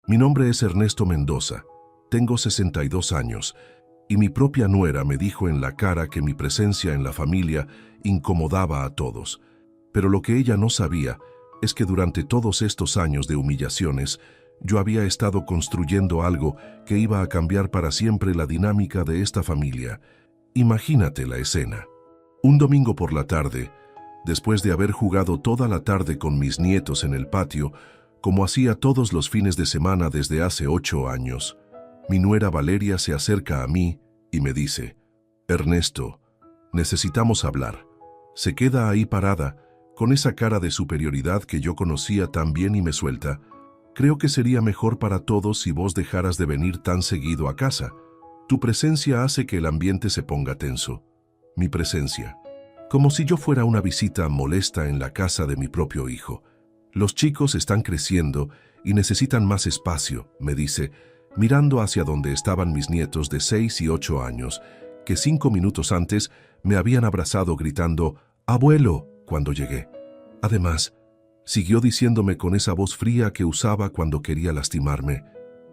Mi nombre es Ernesto Mendoza, tengo 62 años y mi propia nuera me dijo en la cara que mi presencia en la familia incomodaba a todos. Pero lo que ella no sabía es que durante todos estos años de humillaciones yo había estado construyendo algo que iba a cambiar para siempre la dinámica de esta familia. Imagínate la escena. Un domingo por la tarde, después de haber jugado toda la tarde con mis nietos en el patio, como hacía todos los fines de semana desde hace 8 años, mi nuera Valeria se acerca a mí y me dice: «Ernesto, necesitamos hablar». Se queda ahí parada, con esa cara de superioridad que yo conocía tan bien y me suelta: «Creo que sería mejor para todos si vos dejaras de venir tan seguido a casa. Tu presencia hace que el ambiente se ponga tenso». Mi presencia. Como si yo fuera una visita molesta en la casa de mi propio hijo. «Los chicos están creciendo y necesitan más espacio», me dice, mirando hacia donde estaban mis nietos de 6 y 8 años, que 5 minutos antes me habían abrazado gritando «¡Abuelo!» cuando llegué. Además, siguió diciéndome con esa voz fría que usaba cuando quería lastimarme: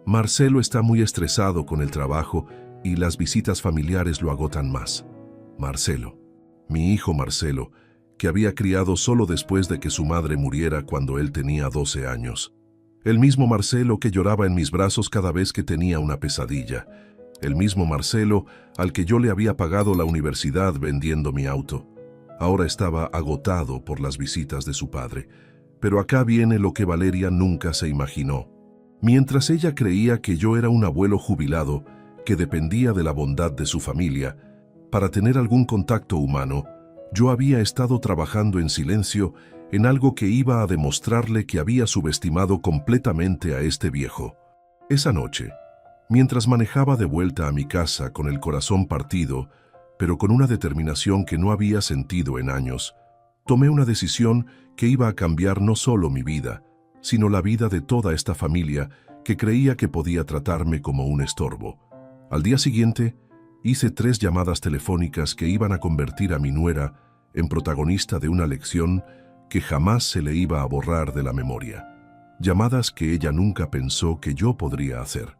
«Marcelo está muy estresado con el trabajo y las visitas familiares lo agotan más». Marcelo, mi hijo Marcelo, que había criado solo después de que su madre muriera cuando él tenía 12 años. El mismo Marcelo que lloraba en mis brazos cada vez que tenía una pesadilla. El mismo Marcelo al que yo le había pagado la universidad vendiendo mi auto. Ahora estaba agotado por las visitas de su padre. Pero acá viene lo que Valeria nunca se imaginó. Mientras ella creía que yo era un abuelo jubilado que dependía de la bondad de su familia para tener algún contacto humano, yo había estado trabajando en silencio en algo que iba a demostrarle que había subestimado completamente a este viejo. Esa noche, mientras manejaba de vuelta a mi casa con el corazón partido, pero con una determinación que no había sentido en años, tomé una decisión que iba a cambiar no solo mi vida, sino la vida de toda esta familia que creía que podía tratarme como un estorbo. Al día siguiente, hice 3 llamadas telefónicas que iban a convertir a mi nuera en protagonista de una lección que jamás se le iba a borrar de la memoria. Llamadas que ella nunca pensó que yo podría hacer.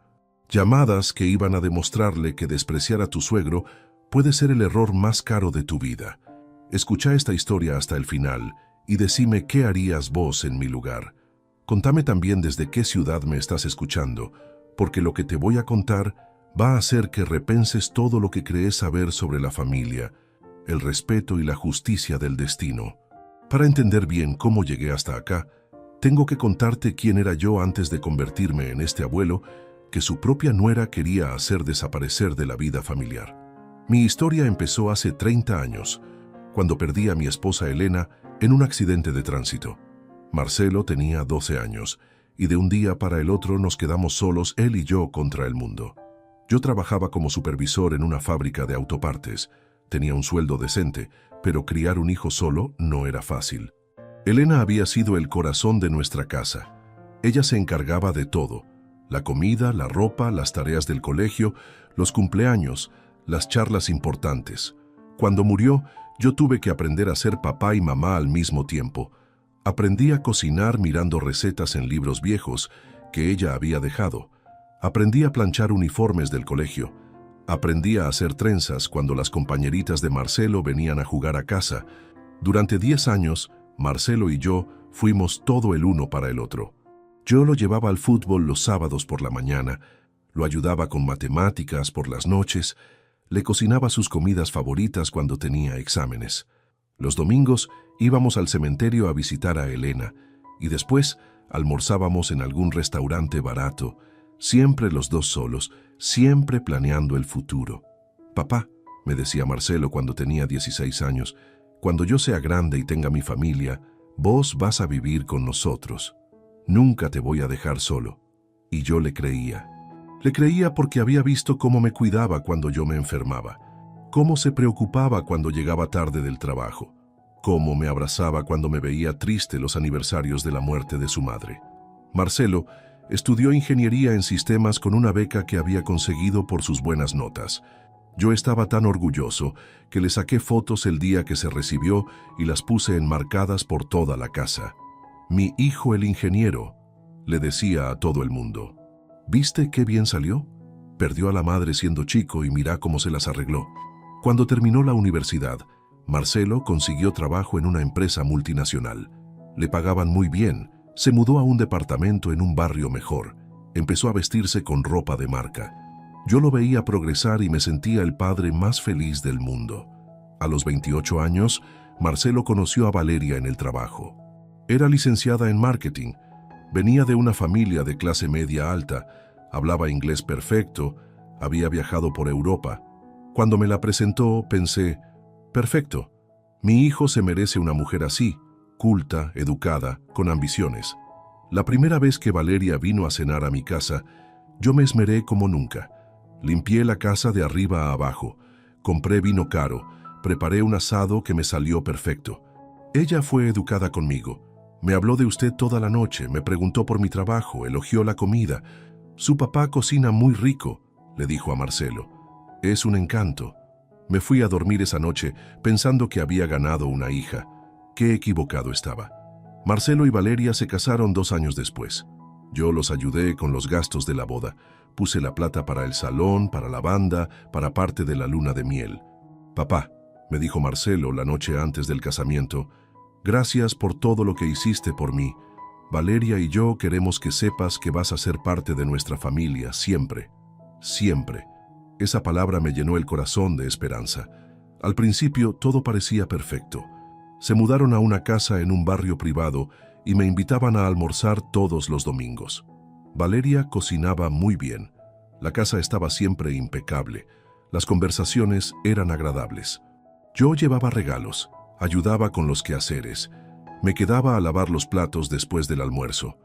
Llamadas que iban a demostrarle que despreciar a tu suegro puede ser el error más caro de tu vida. Escucha esta historia hasta el final y decime qué harías vos en mi lugar. Contame también desde qué ciudad me estás escuchando, porque lo que te voy a contar va a hacer que repenses todo lo que crees saber sobre la familia, el respeto y la justicia del destino. Para entender bien cómo llegué hasta acá, tengo que contarte quién era yo antes de convertirme en este abuelo que su propia nuera quería hacer desaparecer de la vida familiar. Mi historia empezó hace 30 años, cuando perdí a mi esposa Elena en un accidente de tránsito. Marcelo tenía 12 años, y de un día para el otro nos quedamos solos él y yo contra el mundo. Yo trabajaba como supervisor en una fábrica de autopartes. Tenía un sueldo decente, pero criar un hijo solo no era fácil. Elena había sido el corazón de nuestra casa. Ella se encargaba de todo: la comida, la ropa, las tareas del colegio, los cumpleaños, las charlas importantes. Cuando murió, yo tuve que aprender a ser papá y mamá al mismo tiempo. Aprendí a cocinar mirando recetas en libros viejos que ella había dejado. Aprendí a planchar uniformes del colegio. Aprendí a hacer trenzas cuando las compañeritas de Marcelo venían a jugar a casa. Durante 10 años, Marcelo y yo fuimos todo el uno para el otro. Yo lo llevaba al fútbol los sábados por la mañana, lo ayudaba con matemáticas por las noches, le cocinaba sus comidas favoritas cuando tenía exámenes. Los domingos íbamos al cementerio a visitar a Elena y después almorzábamos en algún restaurante barato, siempre los dos solos, siempre planeando el futuro. «Papá», me decía Marcelo cuando tenía 16 años, «cuando yo sea grande y tenga mi familia, vos vas a vivir con nosotros. Nunca te voy a dejar solo». Y yo le creía. Le creía porque había visto cómo me cuidaba cuando yo me enfermaba, cómo se preocupaba cuando llegaba tarde del trabajo, cómo me abrazaba cuando me veía triste los aniversarios de la muerte de su madre. Marcelo estudió ingeniería en sistemas con una beca que había conseguido por sus buenas notas. Yo estaba tan orgulloso que le saqué fotos el día que se recibió y las puse enmarcadas por toda la casa. «Mi hijo el ingeniero», le decía a todo el mundo. ¿Viste qué bien salió? Perdió a la madre siendo chico y mira cómo se las arregló. Cuando terminó la universidad, Marcelo consiguió trabajo en una empresa multinacional. Le pagaban muy bien, se mudó a un departamento en un barrio mejor, empezó a vestirse con ropa de marca. Yo lo veía progresar y me sentía el padre más feliz del mundo. A los 28 años, Marcelo conoció a Valeria en el trabajo. Era licenciada en marketing, venía de una familia de clase media alta, hablaba inglés perfecto, había viajado por Europa. Cuando me la presentó, pensé, perfecto, mi hijo se merece una mujer así, culta, educada, con ambiciones. La primera vez que Valeria vino a cenar a mi casa, yo me esmeré como nunca. Limpié la casa de arriba a abajo, compré vino caro, preparé un asado que me salió perfecto. Ella fue educada conmigo. Me habló de usted toda la noche, me preguntó por mi trabajo, elogió la comida. Su papá cocina muy rico, le dijo a Marcelo. Es un encanto. Me fui a dormir esa noche pensando que había ganado una hija. Qué equivocado estaba. Marcelo y Valeria se casaron 2 años después. Yo los ayudé con los gastos de la boda. Puse la plata para el salón, para la banda, para parte de la luna de miel. Papá, me dijo Marcelo la noche antes del casamiento, gracias por todo lo que hiciste por mí. Valeria y yo queremos que sepas que vas a ser parte de nuestra familia siempre. Siempre. Esa palabra me llenó el corazón de esperanza. Al principio todo parecía perfecto. Se mudaron a una casa en un barrio privado y me invitaban a almorzar todos los domingos. Valeria cocinaba muy bien. La casa estaba siempre impecable. Las conversaciones eran agradables. Yo llevaba regalos, ayudaba con los quehaceres. Me quedaba a lavar los platos después del almuerzo.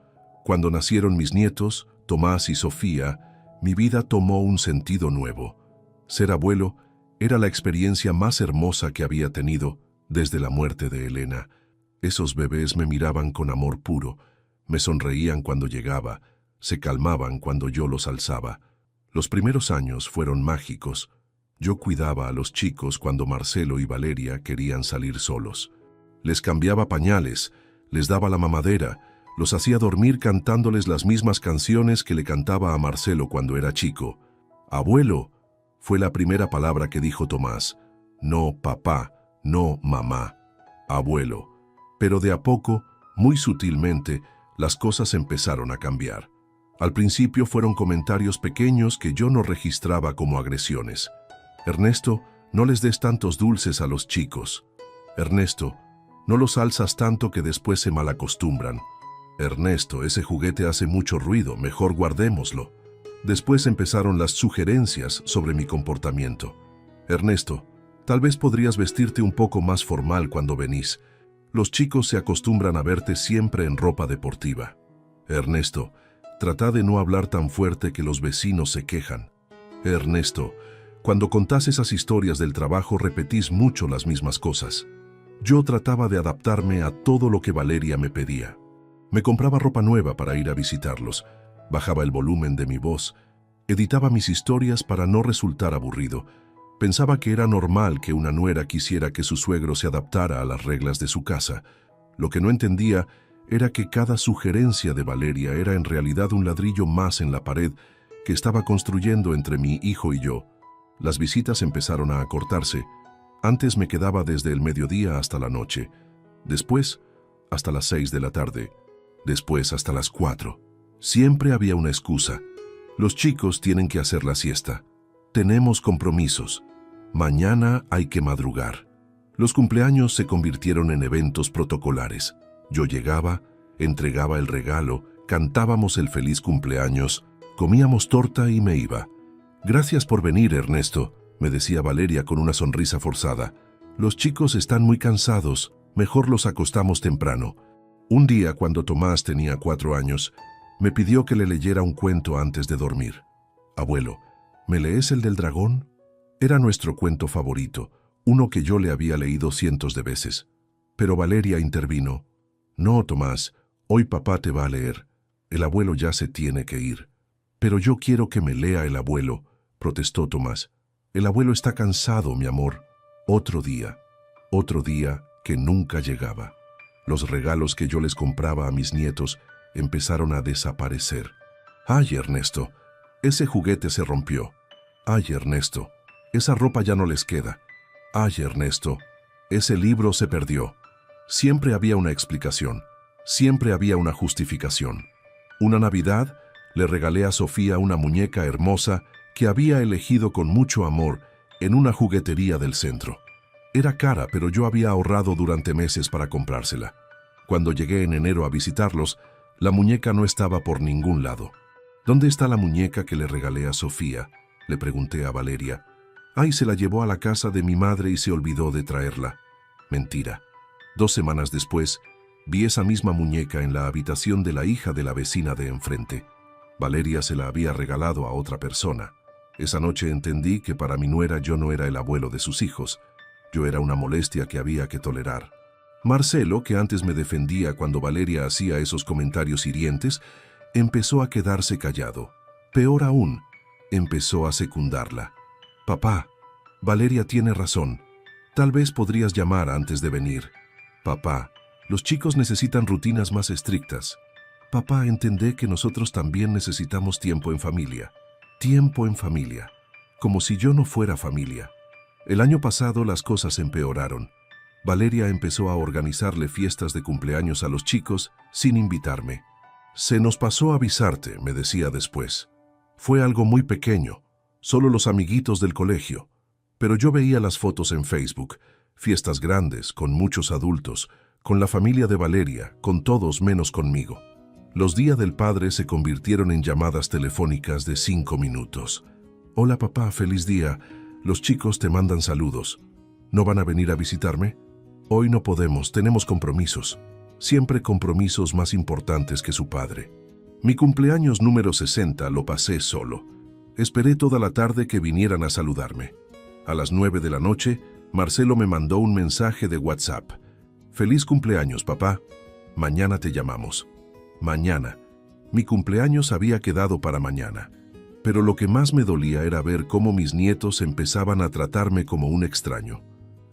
Cuando nacieron mis nietos, Tomás y Sofía, mi vida tomó un sentido nuevo. Ser abuelo era la experiencia más hermosa que había tenido desde la muerte de Elena. Esos bebés me miraban con amor puro, me sonreían cuando llegaba, se calmaban cuando yo los alzaba. Los primeros años fueron mágicos. Yo cuidaba a los chicos cuando Marcelo y Valeria querían salir solos. Les cambiaba pañales, les daba la mamadera, los hacía dormir cantándoles las mismas canciones que le cantaba a Marcelo cuando era chico. Abuelo, fue la primera palabra que dijo Tomás. No papá, no mamá, abuelo. Pero de a poco, muy sutilmente, las cosas empezaron a cambiar. Al principio fueron comentarios pequeños que yo no registraba como agresiones. Ernesto, no les des tantos dulces a los chicos. Ernesto, no los alzas tanto que después se malacostumbran. Ernesto, ese juguete hace mucho ruido, mejor guardémoslo. Después empezaron las sugerencias sobre mi comportamiento. Ernesto, tal vez podrías vestirte un poco más formal cuando venís. Los chicos se acostumbran a verte siempre en ropa deportiva. Ernesto, trata de no hablar tan fuerte que los vecinos se quejan. Ernesto, cuando contás esas historias del trabajo repetís mucho las mismas cosas. Yo trataba de adaptarme a todo lo que Valeria me pedía. Me compraba ropa nueva para ir a visitarlos, bajaba el volumen de mi voz, editaba mis historias para no resultar aburrido. Pensaba que era normal que una nuera quisiera que su suegro se adaptara a las reglas de su casa. Lo que no entendía era que cada sugerencia de Valeria era en realidad un ladrillo más en la pared que estaba construyendo entre mi hijo y yo. Las visitas empezaron a acortarse. Antes me quedaba desde el mediodía hasta la noche, después hasta las 6 de la tarde, después hasta las 4. Siempre había una excusa. Los chicos tienen que hacer la siesta. Tenemos compromisos. Mañana hay que madrugar. Los cumpleaños se convirtieron en eventos protocolares. Yo llegaba, entregaba el regalo, cantábamos el feliz cumpleaños, comíamos torta y me iba. Gracias por venir, Ernesto, me decía Valeria con una sonrisa forzada. Los chicos están muy cansados, mejor los acostamos temprano. Un día, cuando Tomás tenía 4 años, me pidió que le leyera un cuento antes de dormir. Abuelo, ¿me lees el del dragón? Era nuestro cuento favorito, uno que yo le había leído cientos de veces. Pero Valeria intervino. No, Tomás, hoy papá te va a leer. El abuelo ya se tiene que ir. Pero yo quiero que me lea el abuelo, protestó Tomás. El abuelo está cansado, mi amor. Otro día que nunca llegaba. Los regalos que yo les compraba a mis nietos empezaron a desaparecer. Ay, Ernesto, ese juguete se rompió. Ay, Ernesto, esa ropa ya no les queda. Ay, Ernesto, ese libro se perdió. Siempre había una explicación, siempre había una justificación. Una Navidad le regalé a Sofía una muñeca hermosa que había elegido con mucho amor en una juguetería del centro. Era cara, pero yo había ahorrado durante meses para comprársela. Cuando llegué en enero a visitarlos, la muñeca no estaba por ningún lado. ¿Dónde está la muñeca que le regalé a Sofía?, le pregunté a Valeria. Ay, se la llevó a la casa de mi madre y se olvidó de traerla. Mentira. 2 semanas después, vi esa misma muñeca en la habitación de la hija de la vecina de enfrente. Valeria se la había regalado a otra persona. Esa noche entendí que para mi nuera yo no era el abuelo de sus hijos. Yo era una molestia que había que tolerar. Marcelo, que antes me defendía cuando Valeria hacía esos comentarios hirientes, empezó a quedarse callado. Peor aún, empezó a secundarla. Papá, Valeria tiene razón. Tal vez podrías llamar antes de venir. Papá, los chicos necesitan rutinas más estrictas. Papá, entendé que nosotros también necesitamos tiempo en familia. Tiempo en familia. Como si yo no fuera familia. El año pasado las cosas empeoraron. Valeria empezó a organizarle fiestas de cumpleaños a los chicos sin invitarme. Se nos pasó a avisarte, me decía después. Fue algo muy pequeño, solo los amiguitos del colegio. Pero yo veía las fotos en Facebook, fiestas grandes, con muchos adultos, con la familia de Valeria, con todos menos conmigo. Los días del padre se convirtieron en llamadas telefónicas de 5 minutos. Hola papá, feliz día. Los chicos te mandan saludos. ¿No van a venir a visitarme? Hoy no podemos, tenemos compromisos. Siempre compromisos más importantes que su padre. Mi cumpleaños número 60 lo pasé solo. Esperé toda la tarde que vinieran a saludarme. A las 9 de la noche, Marcelo me mandó un mensaje de WhatsApp. Feliz cumpleaños, papá. Mañana te llamamos. Mañana. Mi cumpleaños había quedado para mañana. Pero lo que más me dolía era ver cómo mis nietos empezaban a tratarme como un extraño.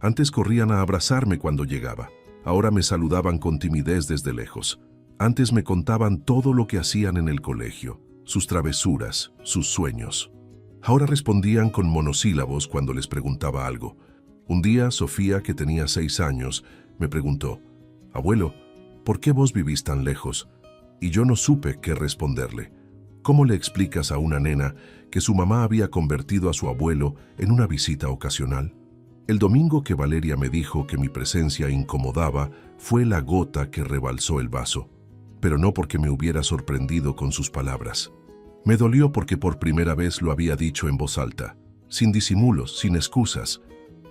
Antes corrían a abrazarme cuando llegaba. Ahora me saludaban con timidez desde lejos. Antes me contaban todo lo que hacían en el colegio, sus travesuras, sus sueños. Ahora respondían con monosílabos cuando les preguntaba algo. Un día, Sofía, que tenía 6 años, me preguntó, «Abuelo, ¿por qué vos vivís tan lejos?» Y yo no supe qué responderle. ¿Cómo le explicas a una nena que su mamá había convertido a su abuelo en una visita ocasional? El domingo que Valeria me dijo que mi presencia incomodaba fue la gota que rebalsó el vaso, pero no porque me hubiera sorprendido con sus palabras. Me dolió porque por primera vez lo había dicho en voz alta, sin disimulos, sin excusas.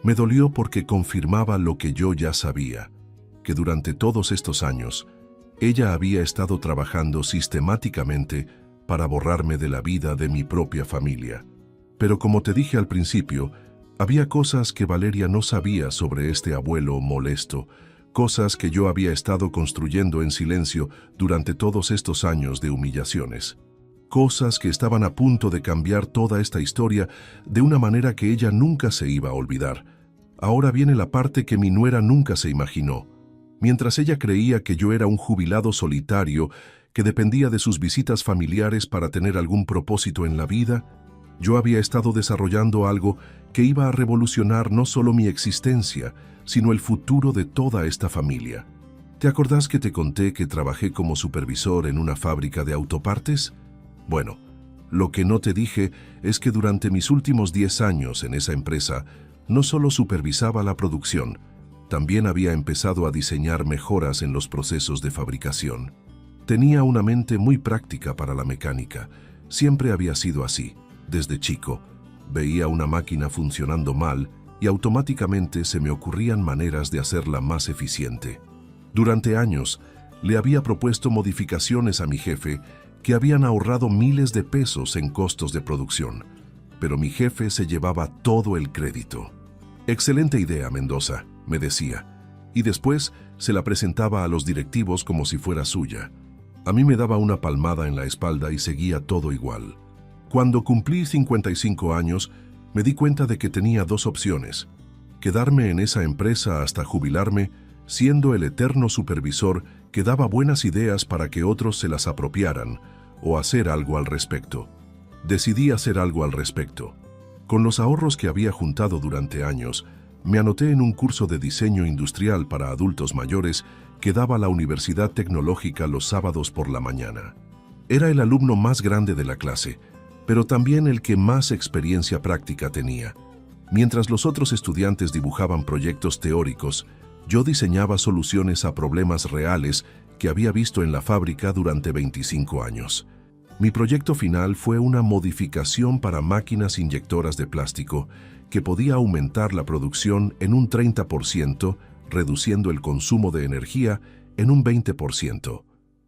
Me dolió porque confirmaba lo que yo ya sabía, que durante todos estos años, ella había estado trabajando sistemáticamente para borrarme de la vida de mi propia familia. Pero como te dije al principio, había cosas que Valeria no sabía sobre este abuelo molesto, cosas que yo había estado construyendo en silencio durante todos estos años de humillaciones. Cosas que estaban a punto de cambiar toda esta historia de una manera que ella nunca se iba a olvidar. Ahora viene la parte que mi nuera nunca se imaginó. Mientras ella creía que yo era un jubilado solitario que dependía de sus visitas familiares para tener algún propósito en la vida, yo había estado desarrollando algo que iba a revolucionar no solo mi existencia, sino el futuro de toda esta familia. ¿Te acordás que te conté que trabajé como supervisor en una fábrica de autopartes? Bueno, lo que no te dije es que durante mis últimos 10 años en esa empresa, no solo supervisaba la producción, también había empezado a diseñar mejoras en los procesos de fabricación. Tenía una mente muy práctica para la mecánica. Siempre había sido así. Desde chico, veía una máquina funcionando mal y automáticamente se me ocurrían maneras de hacerla más eficiente. Durante años, le había propuesto modificaciones a mi jefe que habían ahorrado miles de pesos en costos de producción, pero mi jefe se llevaba todo el crédito. «Excelente idea, Mendoza», me decía, y después se la presentaba a los directivos como si fuera suya. A mí me daba una palmada en la espalda y seguía todo igual. Cuando cumplí 55 años, me di cuenta de que tenía 2 opciones: quedarme en esa empresa hasta jubilarme, siendo el eterno supervisor que daba buenas ideas para que otros se las apropiaran, o hacer algo al respecto. Decidí hacer algo al respecto. Con los ahorros que había juntado durante años, me anoté en un curso de diseño industrial para adultos mayores que daba la Universidad Tecnológica los sábados por la mañana. Era el alumno más grande de la clase, pero también el que más experiencia práctica tenía. Mientras los otros estudiantes dibujaban proyectos teóricos, yo diseñaba soluciones a problemas reales que había visto en la fábrica durante 25 años. Mi proyecto final fue una modificación para máquinas inyectoras de plástico que podía aumentar la producción en un 30%, reduciendo el consumo de energía en un 20%.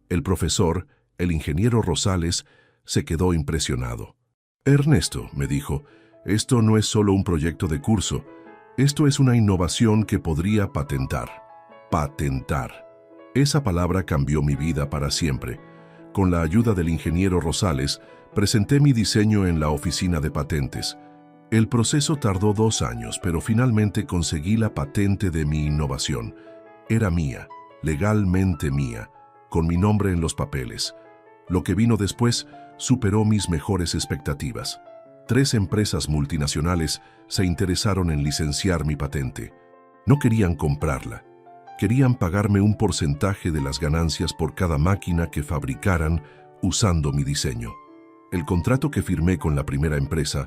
El profesor, el ingeniero Rosales, se quedó impresionado. «Ernesto», me dijo, «esto no es solo un proyecto de curso, esto es una innovación que podría patentar». Patentar. Esa palabra cambió mi vida para siempre. Con la ayuda del ingeniero Rosales, presenté mi diseño en la oficina de patentes. El proceso tardó 2 años, pero finalmente conseguí la patente de mi innovación. Era mía, legalmente mía, con mi nombre en los papeles. Lo que vino después superó mis mejores expectativas. 3 empresas multinacionales se interesaron en licenciar mi patente. No querían comprarla. Querían pagarme un porcentaje de las ganancias por cada máquina que fabricaran usando mi diseño. El contrato que firmé con la primera empresa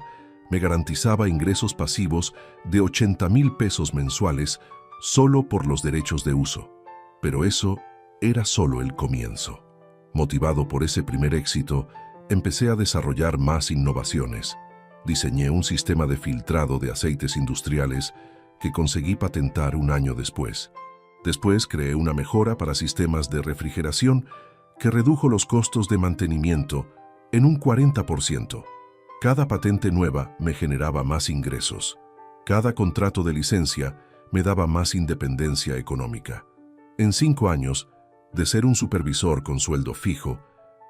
me garantizaba ingresos pasivos de 80,000 pesos mensuales solo por los derechos de uso. Pero eso era solo el comienzo. Motivado por ese primer éxito, empecé a desarrollar más innovaciones. Diseñé un sistema de filtrado de aceites industriales que conseguí patentar un año después. Después creé una mejora para sistemas de refrigeración que redujo los costos de mantenimiento en un 40%. Cada patente nueva me generaba más ingresos. Cada contrato de licencia me daba más independencia económica. En 5 años, de ser un supervisor con sueldo fijo,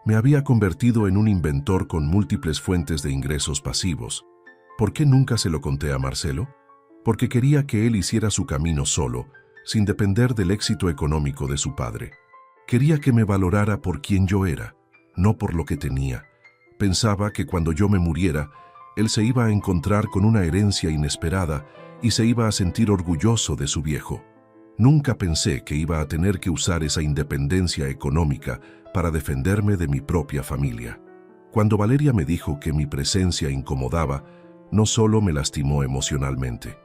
me había convertido en un inventor con múltiples fuentes de ingresos pasivos. ¿Por qué nunca se lo conté a Marcelo? Porque quería que él hiciera su camino solo, sin depender del éxito económico de su padre. Quería que me valorara por quien yo era, no por lo que tenía. Pensaba que cuando yo me muriera, él se iba a encontrar con una herencia inesperada y se iba a sentir orgulloso de su viejo. Nunca pensé que iba a tener que usar esa independencia económica para defenderme de mi propia familia. Cuando Valeria me dijo que mi presencia incomodaba, no solo me lastimó emocionalmente,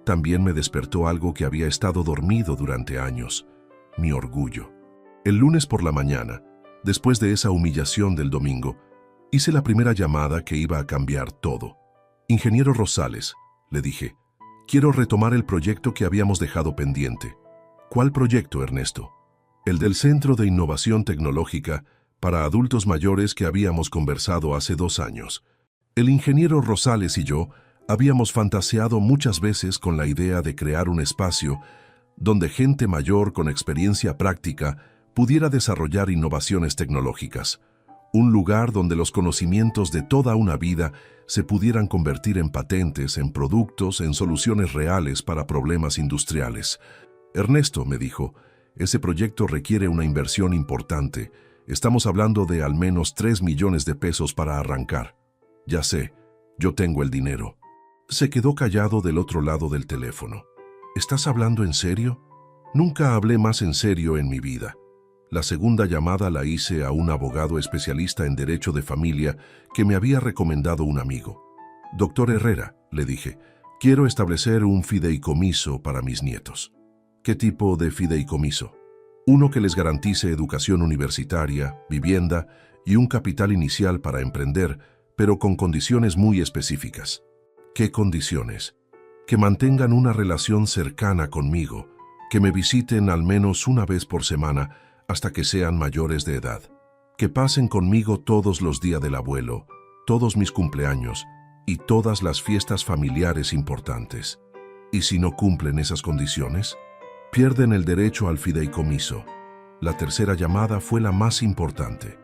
también me despertó algo que había estado dormido durante años: mi orgullo. El lunes por la mañana, después de esa humillación del domingo, hice la primera llamada que iba a cambiar todo. «Ingeniero Rosales», le dije, «quiero retomar el proyecto que habíamos dejado pendiente». «¿Cuál proyecto, Ernesto?» «El del Centro de Innovación Tecnológica para Adultos Mayores que habíamos conversado hace 2 años. El ingeniero Rosales y yo habíamos fantaseado muchas veces con la idea de crear un espacio donde gente mayor con experiencia práctica pudiera desarrollar innovaciones tecnológicas. Un lugar donde los conocimientos de toda una vida se pudieran convertir en patentes, en productos, en soluciones reales para problemas industriales. «Ernesto», me dijo, «ese proyecto requiere una inversión importante. Estamos hablando de al menos 3 millones de pesos para arrancar». «Ya sé, yo tengo el dinero». Se quedó callado del otro lado del teléfono. «¿Estás hablando en serio?» Nunca hablé más en serio en mi vida. La segunda llamada la hice a un abogado especialista en derecho de familia que me había recomendado un amigo. «Doctor Herrera», le dije, «quiero establecer un fideicomiso para mis nietos». «¿Qué tipo de fideicomiso?» «Uno que les garantice educación universitaria, vivienda y un capital inicial para emprender, pero con condiciones muy específicas». «¿Qué condiciones?» «Que mantengan una relación cercana conmigo, que me visiten al menos una vez por semana hasta que sean mayores de edad, que pasen conmigo todos los días del abuelo, todos mis cumpleaños y todas las fiestas familiares importantes. ¿Y si no cumplen esas condiciones? Pierden el derecho al fideicomiso». La tercera llamada fue la más importante.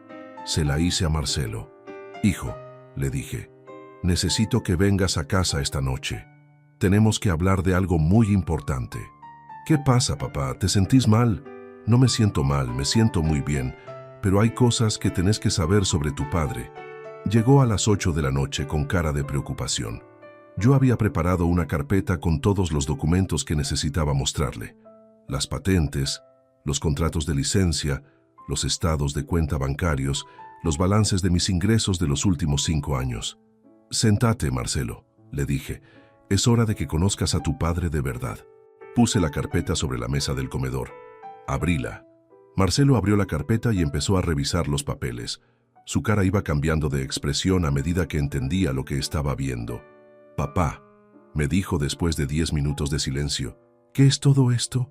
Se la hice a Marcelo. «Hijo», le dije, «necesito que vengas a casa esta noche. Tenemos que hablar de algo muy importante». «¿Qué pasa, papá? ¿Te sentís mal?» «No me siento mal, me siento muy bien, pero hay cosas que tenés que saber sobre tu padre. Llegó a las 8 de la noche con cara de preocupación. Yo había preparado una carpeta con todos los documentos que necesitaba mostrarle. Las patentes, los contratos de licencia, los estados de cuenta bancarios, los balances de mis ingresos de los últimos 5 años. «Sentate, Marcelo», le dije. «Es hora de que conozcas a tu padre de verdad». Puse la carpeta sobre la mesa del comedor. Abríla. Marcelo abrió la carpeta y empezó a revisar los papeles. Su cara iba cambiando de expresión a medida que entendía lo que estaba viendo. «Papá», me dijo después de 10 minutos de silencio, «¿qué es todo esto?»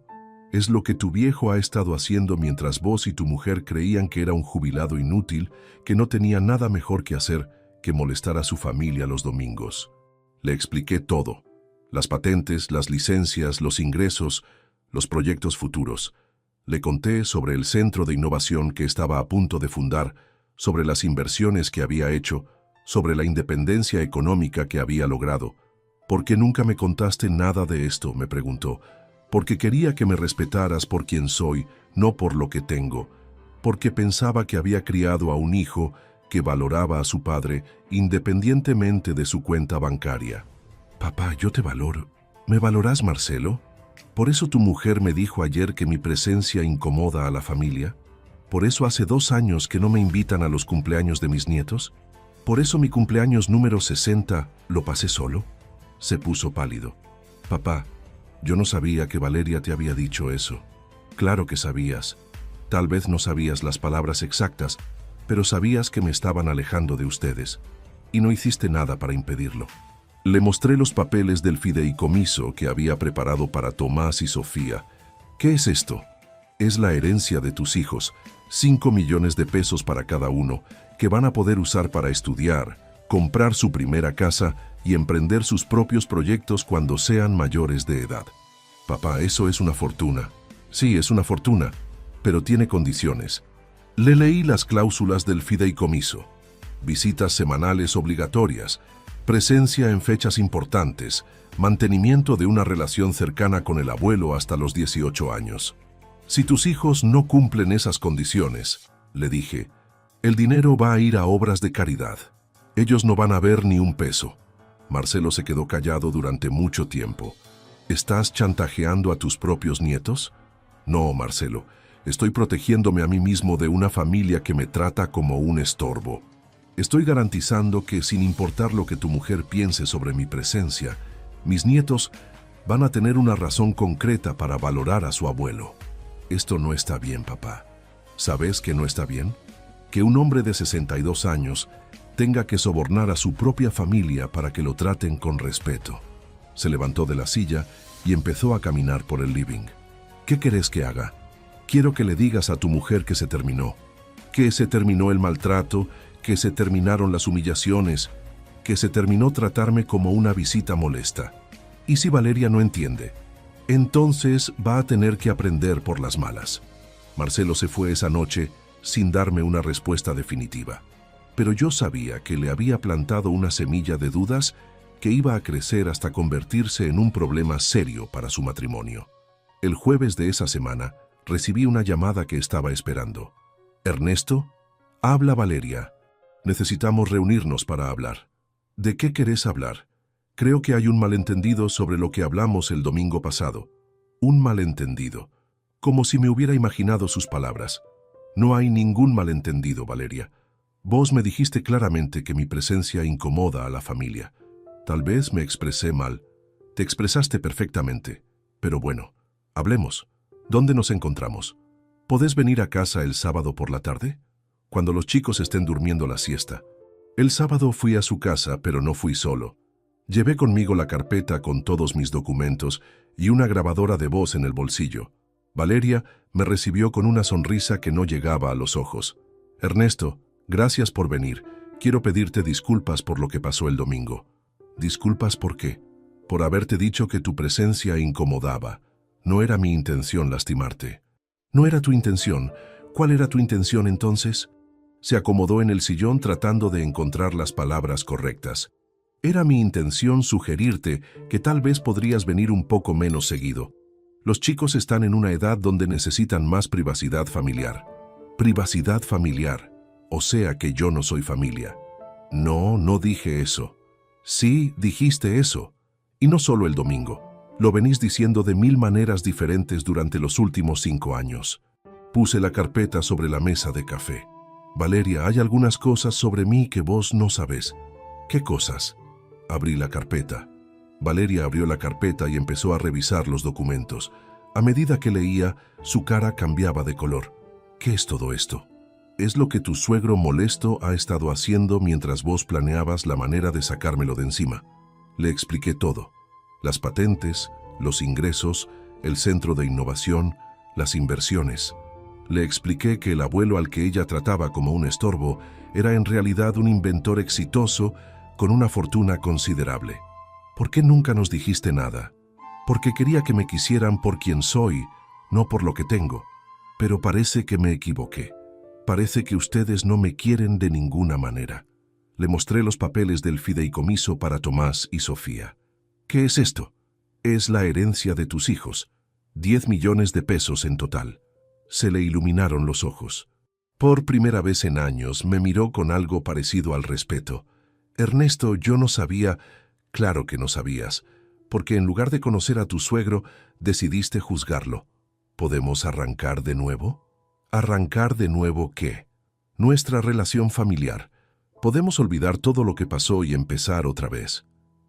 «Es lo que tu viejo ha estado haciendo mientras vos y tu mujer creían que era un jubilado inútil, que no tenía nada mejor que hacer que molestar a su familia los domingos». Le expliqué todo. Las patentes, las licencias, los ingresos, los proyectos futuros. Le conté sobre el centro de innovación que estaba a punto de fundar, sobre las inversiones que había hecho, sobre la independencia económica que había logrado. «¿Por qué nunca me contaste nada de esto?», me preguntó. «Porque quería que me respetaras por quien soy, no por lo que tengo. Porque pensaba que había criado a un hijo que valoraba a su padre independientemente de su cuenta bancaria». «Papá, yo te valoro. ¿Me valorás, Marcelo? ¿Por eso tu mujer me dijo ayer que mi presencia incomoda a la familia? ¿Por eso hace 2 años que no me invitan a los cumpleaños de mis nietos? ¿Por eso mi cumpleaños número 60 lo pasé solo?». Se puso pálido. «Papá, yo no sabía que Valeria te había dicho eso». «Claro que sabías. Tal vez no sabías las palabras exactas, pero sabías que me estaban alejando de ustedes. Y no hiciste nada para impedirlo». Le mostré los papeles del fideicomiso que había preparado para Tomás y Sofía. «¿Qué es esto?». «Es la herencia de tus hijos, 5 millones de pesos para cada uno, que van a poder usar para estudiar, comprar su primera casa y emprender sus propios proyectos cuando sean mayores de edad». «Papá, eso es una fortuna». «Sí, es una fortuna, pero tiene condiciones». Le leí las cláusulas del fideicomiso. Visitas semanales obligatorias, presencia en fechas importantes, mantenimiento de una relación cercana con el abuelo hasta los 18 años. «Si tus hijos no cumplen esas condiciones», le dije, «el dinero va a ir a obras de caridad. Ellos no van a ver ni un peso». Marcelo se quedó callado durante mucho tiempo. «¿Estás chantajeando a tus propios nietos?». «No, Marcelo, estoy protegiéndome a mí mismo de una familia que me trata como un estorbo. Estoy garantizando que, sin importar lo que tu mujer piense sobre mi presencia, mis nietos van a tener una razón concreta para valorar a su abuelo». «Esto no está bien, papá». «¿Sabes que no está bien? Que un hombre de 62 años tenga que sobornar a su propia familia para que lo traten con respeto». Se levantó de la silla y empezó a caminar por el living. «¿Qué querés que haga? Quiero que le digas a tu mujer que se terminó el maltrato, que se terminaron las humillaciones, que se terminó tratarme como una visita molesta. Y si Valeria no entiende, entonces va a tener que aprender por las malas». Marcelo se fue esa noche sin darme una respuesta definitiva. Pero yo sabía que le había plantado una semilla de dudas que iba a crecer hasta convertirse en un problema serio para su matrimonio. El jueves de esa semana recibí una llamada que estaba esperando. «Ernesto, habla Valeria. Necesitamos reunirnos para hablar». «¿De qué querés hablar?». «Creo que hay un malentendido sobre lo que hablamos el domingo pasado». «Un malentendido». Como si me hubiera imaginado sus palabras. «No hay ningún malentendido, Valeria. Vos me dijiste claramente que mi presencia incomoda a la familia. Tal vez me expresé mal. Te expresaste perfectamente. Pero bueno, hablemos. ¿Dónde nos encontramos? ¿Podés venir a casa el sábado por la tarde? Cuando los chicos estén durmiendo la siesta». El sábado fui a su casa, pero no fui solo. Llevé conmigo la carpeta con todos mis documentos y una grabadora de voz en el bolsillo. Valeria me recibió con una sonrisa que no llegaba a los ojos. «Ernesto, gracias por venir. Quiero pedirte disculpas por lo que pasó el domingo». «¿Disculpas por qué?». «Por haberte dicho que tu presencia incomodaba. No era mi intención lastimarte». «¿No era tu intención? ¿Cuál era tu intención entonces?». Se acomodó en el sillón tratando de encontrar las palabras correctas. «Era mi intención sugerirte que tal vez podrías venir un poco menos seguido. Los chicos están en una edad donde necesitan más privacidad familiar». Privacidad familiar. O sea que yo no soy familia. No, no dije eso. Sí, dijiste eso. Y no solo el domingo. Lo venís diciendo de 1000 maneras diferentes durante los últimos 5 años. Puse la carpeta sobre la mesa de café. Valeria, hay algunas cosas sobre mí que vos no sabés. ¿Qué cosas? Abrí la carpeta. Valeria abrió la carpeta y empezó a revisar los documentos. A medida que leía, su cara cambiaba de color. ¿Qué es todo esto? Es lo que tu suegro molesto ha estado haciendo mientras vos planeabas la manera de sacármelo de encima. Le expliqué todo. Las patentes, los ingresos, el centro de innovación, las inversiones. Le expliqué que el abuelo al que ella trataba como un estorbo era en realidad un inventor exitoso con una fortuna considerable. ¿Por qué nunca nos dijiste nada? Porque quería que me quisieran por quien soy, no por lo que tengo. Pero parece que me equivoqué. Parece que ustedes no me quieren de ninguna manera. Le mostré los papeles del fideicomiso para Tomás y Sofía. ¿Qué es esto? Es la herencia de tus hijos. 10 millones de pesos en total. Se le iluminaron los ojos. Por primera vez en años me miró con algo parecido al respeto. Ernesto, yo no sabía, claro que no sabías, porque en lugar de conocer a tu suegro, decidiste juzgarlo. ¿Podemos arrancar de nuevo? ¿Arrancar de nuevo qué? Nuestra relación familiar. Podemos olvidar todo lo que pasó y empezar otra vez.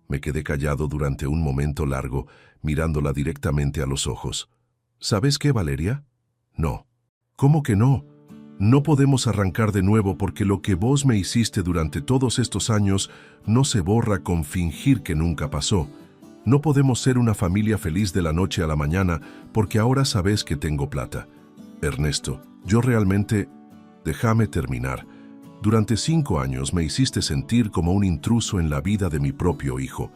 Me quedé callado durante un momento largo, mirándola directamente a los ojos. ¿Sabes qué, Valeria? No. ¿Cómo que no? No podemos arrancar de nuevo porque lo que vos me hiciste durante todos estos años no se borra con fingir que nunca pasó. No podemos ser una familia feliz de la noche a la mañana porque ahora sabes que tengo plata. Ernesto, yo realmente... Déjame terminar. Durante 5 años me hiciste sentir como un intruso en la vida de mi propio hijo.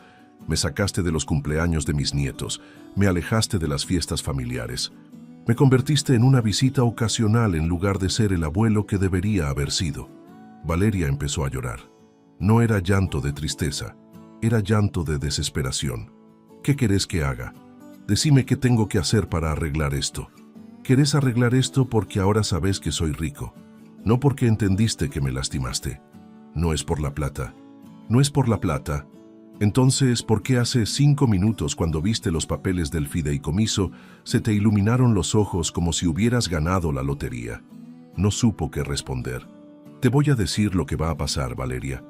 Me sacaste de los cumpleaños de mis nietos. Me alejaste de las fiestas familiares. Me convertiste en una visita ocasional en lugar de ser el abuelo que debería haber sido. Valeria empezó a llorar. No era llanto de tristeza, era llanto de desesperación. ¿Qué querés que haga? Decime qué tengo que hacer para arreglar esto. ¿Querés arreglar esto porque ahora sabes que soy rico? No porque entendiste que me lastimaste. No es por la plata. No es por la plata. Entonces, ¿por qué hace 5 minutos cuando viste los papeles del fideicomiso se te iluminaron los ojos como si hubieras ganado la lotería? No supo qué responder. Te voy a decir lo que va a pasar, Valeria.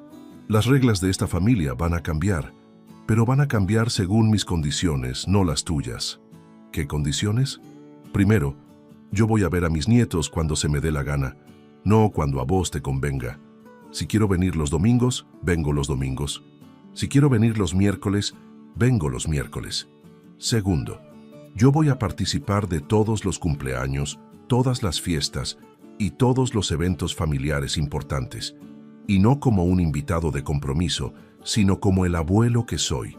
Las reglas de esta familia van a cambiar, pero van a cambiar según mis condiciones, no las tuyas. ¿Qué condiciones? Primero, yo voy a ver a mis nietos cuando se me dé la gana, no cuando a vos te convenga. Si quiero venir los domingos, vengo los domingos. Si quiero venir los miércoles, vengo los miércoles. Segundo, yo voy a participar de todos los cumpleaños, todas las fiestas y todos los eventos familiares importantes, y no como un invitado de compromiso, sino como el abuelo que soy.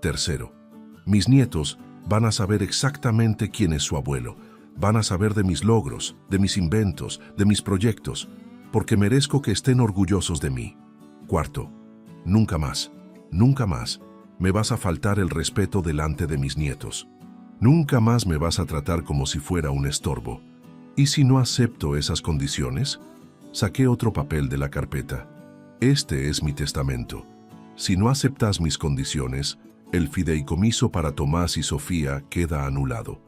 Tercero, mis nietos van a saber exactamente quién es su abuelo, van a saber de mis logros, de mis inventos, de mis proyectos, porque merezco que estén orgullosos de mí. Cuarto, nunca más me vas a faltar el respeto delante de mis nietos. Nunca más me vas a tratar como si fuera un estorbo. ¿Y si no acepto esas condiciones? Saqué otro papel de la carpeta. Este es mi testamento. Si no aceptas mis condiciones, el fideicomiso para Tomás y Sofía queda anulado.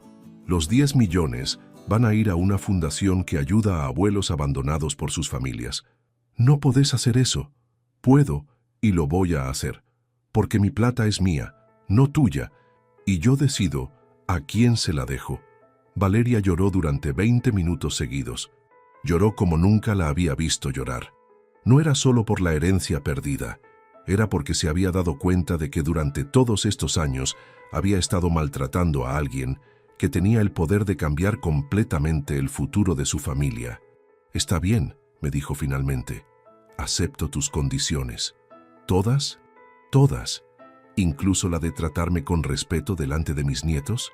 Los 10 millones van a ir a una fundación que ayuda a abuelos abandonados por sus familias. No podés hacer eso. Puedo y lo voy a hacer. Porque mi plata es mía, no tuya, y yo decido a quién se la dejo. Valeria lloró durante 20 minutos seguidos. Lloró como nunca la había visto llorar. No era solo por la herencia perdida, era porque se había dado cuenta de que durante todos estos años había estado maltratando a alguien que tenía el poder de cambiar completamente el futuro de su familia. Está bien, me dijo finalmente. Acepto tus condiciones. ¿Todas? Todas, incluso la de tratarme con respeto delante de mis nietos,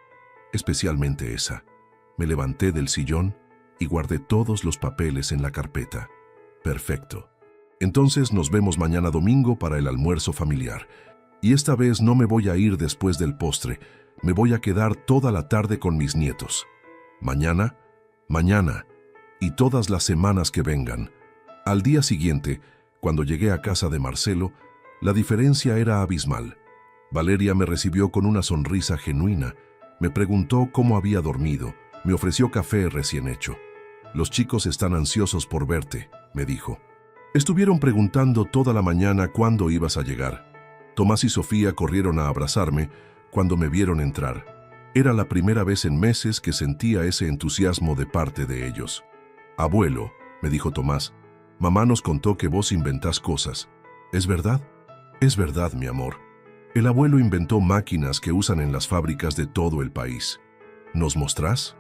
especialmente esa. Me levanté del sillón y guardé todos los papeles en la carpeta. Perfecto. Entonces nos vemos mañana domingo para el almuerzo familiar. Y esta vez no me voy a ir después del postre, me voy a quedar toda la tarde con mis nietos. Mañana, y todas las semanas que vengan. Al día siguiente, cuando llegué a casa de Marcelo, la diferencia era abismal. Valeria me recibió con una sonrisa genuina, me preguntó cómo había dormido, me ofreció café recién hecho. «Los chicos están ansiosos por verte», me dijo. Estuvieron preguntando toda la mañana cuándo ibas a llegar. Tomás y Sofía corrieron a abrazarme cuando me vieron entrar. Era la primera vez en meses que sentía ese entusiasmo de parte de ellos. «Abuelo», me dijo Tomás, «mamá nos contó que vos inventás cosas. ¿Es verdad?» «Es verdad, mi amor. El abuelo inventó máquinas que usan en las fábricas de todo el país. ¿Nos mostrás?»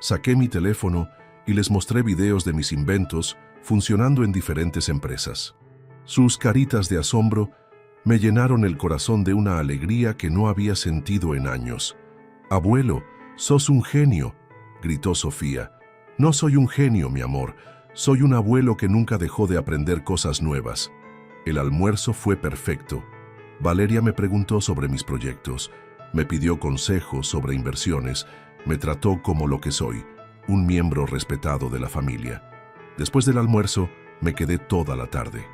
Saqué mi teléfono y les mostré videos de mis inventos funcionando en diferentes empresas. Sus caritas de asombro me llenaron el corazón de una alegría que no había sentido en años. «Abuelo, sos un genio», gritó Sofía. «No soy un genio, mi amor. Soy un abuelo que nunca dejó de aprender cosas nuevas». El almuerzo fue perfecto. Valeria me preguntó sobre mis proyectos, me pidió consejos sobre inversiones, me trató como lo que soy, un miembro respetado de la familia. Después del almuerzo, me quedé toda la tarde.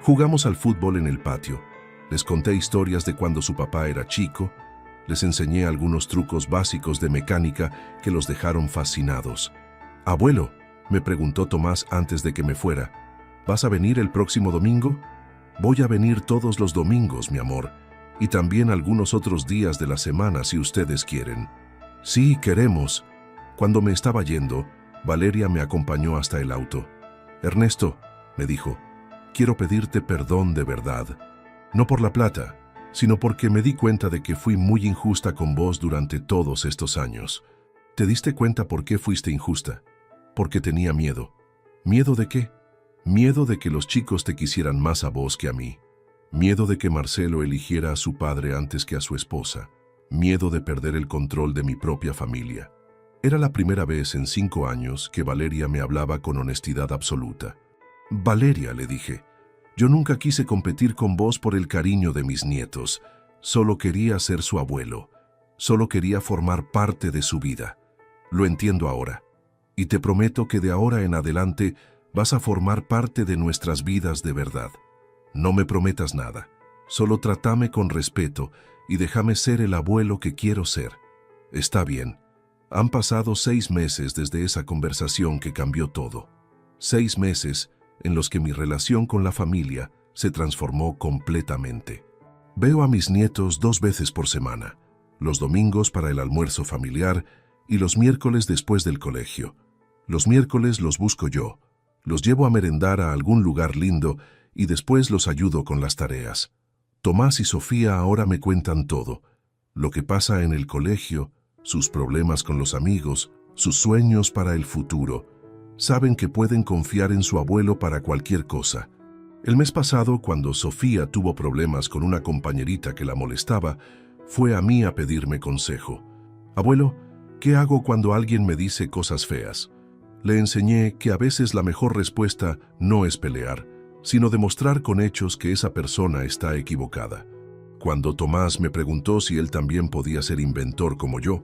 Jugamos al fútbol en el patio. Les conté historias de cuando su papá era chico. Les enseñé algunos trucos básicos de mecánica que los dejaron fascinados. «Abuelo», me preguntó Tomás antes de que me fuera, «¿vas a venir el próximo domingo?» «Voy a venir todos los domingos, mi amor, y también algunos otros días de la semana si ustedes quieren». «Sí, queremos». Cuando me estaba yendo, Valeria me acompañó hasta el auto. «Ernesto», me dijo, «quiero pedirte perdón de verdad. No por la plata, sino porque me di cuenta de que fui muy injusta con vos durante todos estos años». «¿Te diste cuenta por qué fuiste injusta?» «Porque tenía miedo». «¿Miedo de qué?» «Miedo de que los chicos te quisieran más a vos que a mí. Miedo de que Marcelo eligiera a su padre antes que a su esposa. Miedo de perder el control de mi propia familia». Era la primera vez en 5 años que Valeria me hablaba con honestidad absoluta. «Valeria», le dije, «yo nunca quise competir con vos por el cariño de mis nietos. Solo quería ser su abuelo. Solo quería formar parte de su vida. Lo entiendo ahora. Y te prometo que de ahora en adelante vas a formar parte de nuestras vidas de verdad. No me prometas nada. Solo trátame con respeto y déjame ser el abuelo que quiero ser». «Está bien». Han pasado 6 meses desde esa conversación que cambió todo. 6 meses en los que mi relación con la familia se transformó completamente. Veo a mis nietos 2 veces por semana, los domingos para el almuerzo familiar y los miércoles después del colegio. Los miércoles los busco yo, los llevo a merendar a algún lugar lindo y después los ayudo con las tareas. Tomás y Sofía ahora me cuentan todo, lo que pasa en el colegio, sus problemas con los amigos, sus sueños para el futuro. Saben que pueden confiar en su abuelo para cualquier cosa. El mes pasado, cuando Sofía tuvo problemas con una compañerita que la molestaba, fue a mí a pedirme consejo. «Abuelo, ¿qué hago cuando alguien me dice cosas feas?» Le enseñé que a veces la mejor respuesta no es pelear, sino demostrar con hechos que esa persona está equivocada. Cuando Tomás me preguntó si él también podía ser inventor como yo,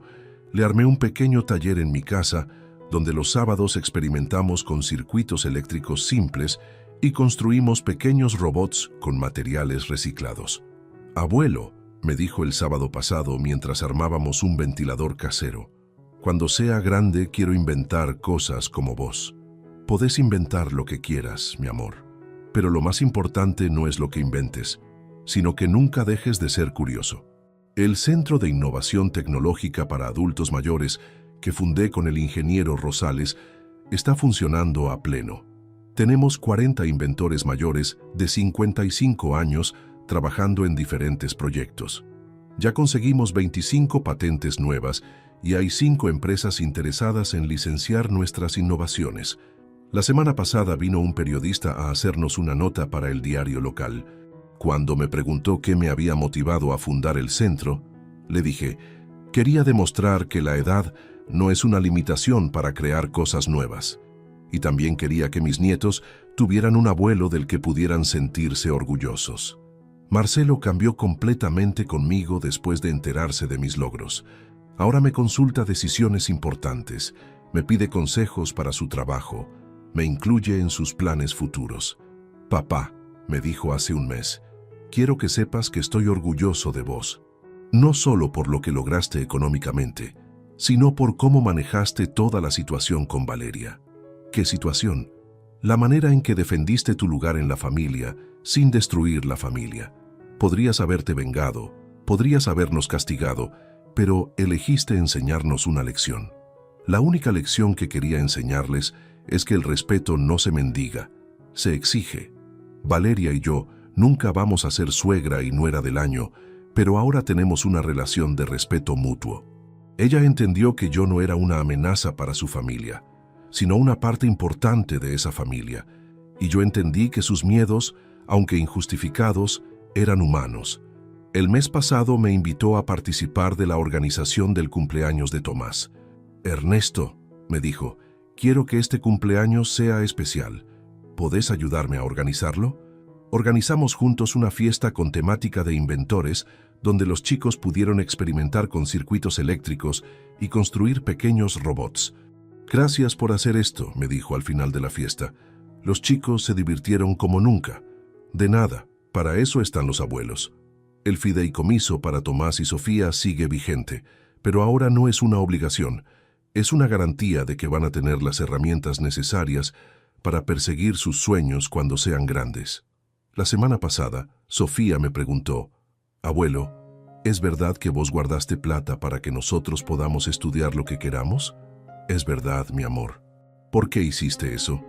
le armé un pequeño taller en mi casa donde los sábados experimentamos con circuitos eléctricos simples y construimos pequeños robots con materiales reciclados. «Abuelo», me dijo el sábado pasado mientras armábamos un ventilador casero, «cuando sea grande quiero inventar cosas como vos». Podés inventar lo que quieras, mi amor, pero lo más importante no es lo que inventes, sino que nunca dejes de ser curioso. El Centro de Innovación Tecnológica para Adultos Mayores, que fundé con el ingeniero Rosales, está funcionando a pleno. Tenemos 40 inventores mayores de 55 años trabajando en diferentes proyectos. Ya conseguimos 25 patentes nuevas y hay 5 empresas interesadas en licenciar nuestras innovaciones. La semana pasada vino un periodista a hacernos una nota para el diario local. Cuando me preguntó qué me había motivado a fundar el centro, le dije, quería demostrar que la edad no es una limitación para crear cosas nuevas. Y también quería que mis nietos tuvieran un abuelo del que pudieran sentirse orgullosos. Marcelo cambió completamente conmigo después de enterarse de mis logros. Ahora me consulta decisiones importantes, me pide consejos para su trabajo, Me incluye en sus planes futuros. Papá, me dijo hace un mes, quiero que sepas que estoy orgulloso de vos. No solo por lo que lograste económicamente, sino por cómo manejaste toda la situación con Valeria. ¿Qué situación? La manera en que defendiste tu lugar en la familia sin destruir la familia. Podrías haberte vengado, podrías habernos castigado, pero elegiste enseñarnos una lección. La única lección que quería enseñarles es que el respeto no se mendiga, se exige. Valeria y yo nunca vamos a ser suegra y nuera del año, pero ahora tenemos una relación de respeto mutuo. Ella entendió que yo no era una amenaza para su familia, sino una parte importante de esa familia, y yo entendí que sus miedos, aunque injustificados, eran humanos. El mes pasado me invitó a participar de la organización del cumpleaños de Tomás. Ernesto, me dijo, quiero que este cumpleaños sea especial. ¿Podés ayudarme a organizarlo? Organizamos juntos una fiesta con temática de inventores, donde los chicos pudieron experimentar con circuitos eléctricos y construir pequeños robots. Gracias por hacer esto, me dijo al final de la fiesta. Los chicos se divirtieron como nunca. De nada, para eso están los abuelos. El fideicomiso para Tomás y Sofía sigue vigente, pero ahora no es una obligación. Es una garantía de que van a tener las herramientas necesarias para perseguir sus sueños cuando sean grandes. La semana pasada, Sofía me preguntó, «Abuelo, ¿es verdad que vos guardaste plata para que nosotros podamos estudiar lo que queramos?» «Es verdad, mi amor». «¿Por qué hiciste eso?»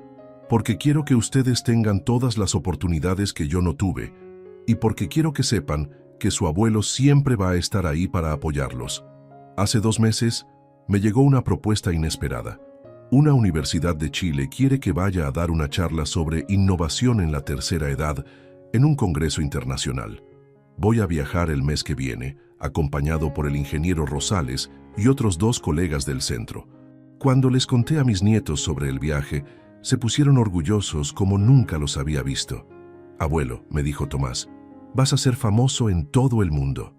«Porque quiero que ustedes tengan todas las oportunidades que yo no tuve, y porque quiero que sepan que su abuelo siempre va a estar ahí para apoyarlos». Hace 2 meses, me llegó una propuesta inesperada. Una universidad de Chile quiere que vaya a dar una charla sobre innovación en la tercera edad en un congreso internacional. Voy a viajar el mes que viene, acompañado por el ingeniero Rosales y otros 2 colegas del centro. Cuando les conté a mis nietos sobre el viaje, se pusieron orgullosos como nunca los había visto. «Abuelo», me dijo Tomás, «vas a ser famoso en todo el mundo».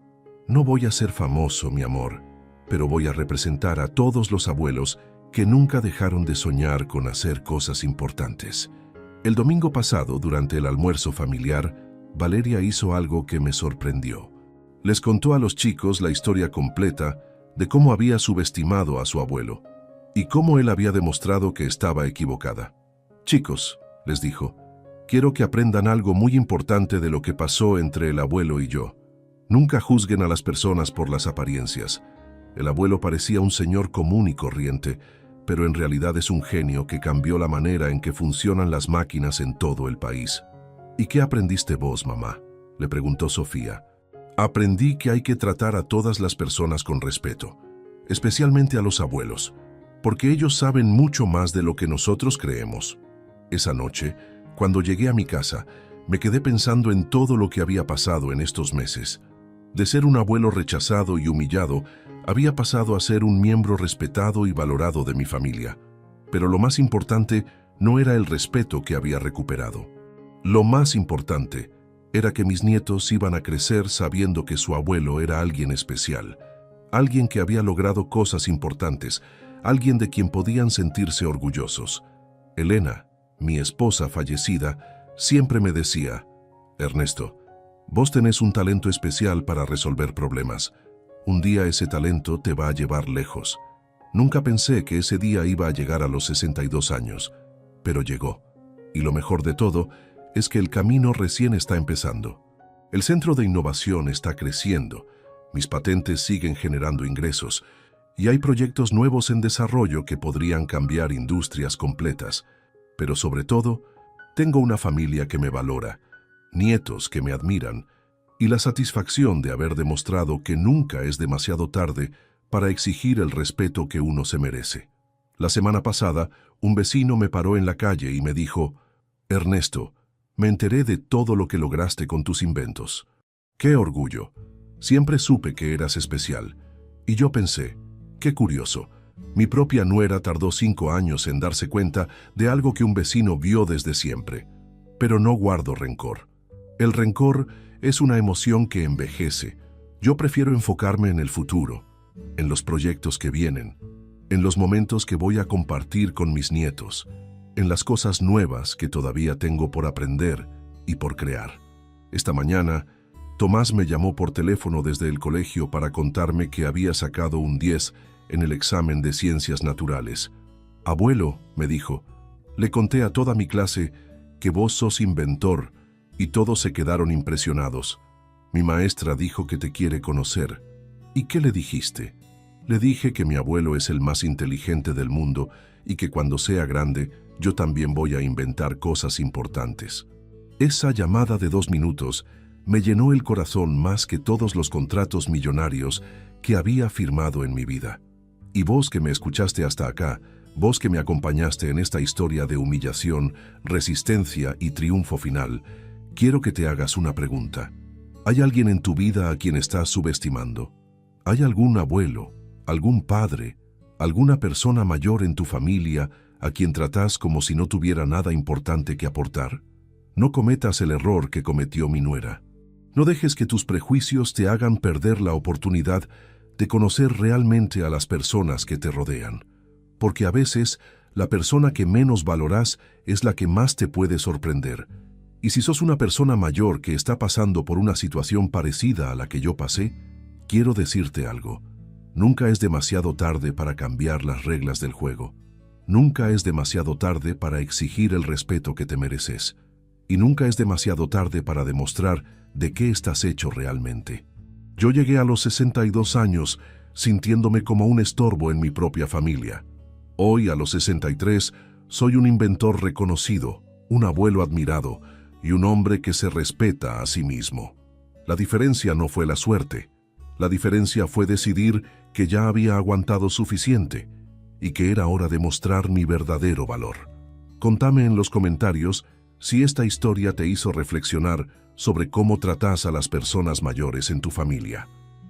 «No voy a ser famoso, mi amor, pero voy a representar a todos los abuelos que nunca dejaron de soñar con hacer cosas importantes». El domingo pasado, durante el almuerzo familiar, Valeria hizo algo que me sorprendió. Les contó a los chicos la historia completa de cómo había subestimado a su abuelo y cómo él había demostrado que estaba equivocada. «Chicos», les dijo, «quiero que aprendan algo muy importante de lo que pasó entre el abuelo y yo. Nunca juzguen a las personas por las apariencias. El abuelo parecía un señor común y corriente, pero en realidad es un genio que cambió la manera en que funcionan las máquinas en todo el país». «¿Y qué aprendiste vos, mamá?», le preguntó Sofía. «Aprendí que hay que tratar a todas las personas con respeto, especialmente a los abuelos, porque ellos saben mucho más de lo que nosotros creemos». Esa noche, cuando llegué a mi casa, me quedé pensando en todo lo que había pasado en estos meses. De ser un abuelo rechazado y humillado, había pasado a ser un miembro respetado y valorado de mi familia. Pero lo más importante no era el respeto que había recuperado. Lo más importante era que mis nietos iban a crecer sabiendo que su abuelo era alguien especial, alguien que había logrado cosas importantes, alguien de quien podían sentirse orgullosos. Elena, mi esposa fallecida, siempre me decía, «Ernesto, vos tenés un talento especial para resolver problemas. Un día ese talento te va a llevar lejos». Nunca pensé que ese día iba a llegar a los 62 años, pero llegó. Y lo mejor de todo es que el camino recién está empezando. El centro de innovación está creciendo, mis patentes siguen generando ingresos, y hay proyectos nuevos en desarrollo que podrían cambiar industrias completas. Pero sobre todo, tengo una familia que me valora, nietos que me admiran, y la satisfacción de haber demostrado que nunca es demasiado tarde para exigir el respeto que uno se merece. La semana pasada, un vecino me paró en la calle y me dijo, «Ernesto, me enteré de todo lo que lograste con tus inventos. ¡Qué orgullo! Siempre supe que eras especial». Y yo pensé, qué curioso, mi propia nuera tardó 5 años en darse cuenta de algo que un vecino vio desde siempre. Pero no guardo rencor. El rencor es una emoción que envejece. Yo prefiero enfocarme en el futuro, en los proyectos que vienen, en los momentos que voy a compartir con mis nietos, en las cosas nuevas que todavía tengo por aprender y por crear. Esta mañana, Tomás me llamó por teléfono desde el colegio para contarme que había sacado un 10 en el examen de Ciencias Naturales. «Abuelo», me dijo, «le conté a toda mi clase que vos sos inventor», y todos se quedaron impresionados. «Mi maestra dijo que te quiere conocer». «¿Y qué le dijiste?» «Le dije que mi abuelo es el más inteligente del mundo y que cuando sea grande yo también voy a inventar cosas importantes». Esa llamada de 2 minutos me llenó el corazón más que todos los contratos millonarios que había firmado en mi vida. Y vos que me escuchaste hasta acá, vos que me acompañaste en esta historia de humillación, resistencia y triunfo final, quiero que te hagas una pregunta. ¿Hay alguien en tu vida a quien estás subestimando? ¿Hay algún abuelo, algún padre, alguna persona mayor en tu familia a quien tratás como si no tuviera nada importante que aportar? No cometas el error que cometió mi nuera. No dejes que tus prejuicios te hagan perder la oportunidad de conocer realmente a las personas que te rodean, porque a veces la persona que menos valorás es la que más te puede sorprender. Y si sos una persona mayor que está pasando por una situación parecida a la que yo pasé, quiero decirte algo. Nunca es demasiado tarde para cambiar las reglas del juego. Nunca es demasiado tarde para exigir el respeto que te mereces. Y nunca es demasiado tarde para demostrar de qué estás hecho realmente. Yo llegué a los 62 años sintiéndome como un estorbo en mi propia familia. Hoy, a los 63, soy un inventor reconocido, un abuelo admirado y un hombre que se respeta a sí mismo. La diferencia no fue la suerte. La diferencia fue decidir que ya había aguantado suficiente y que era hora de mostrar mi verdadero valor. Contame en los comentarios si esta historia te hizo reflexionar sobre cómo tratás a las personas mayores en tu familia.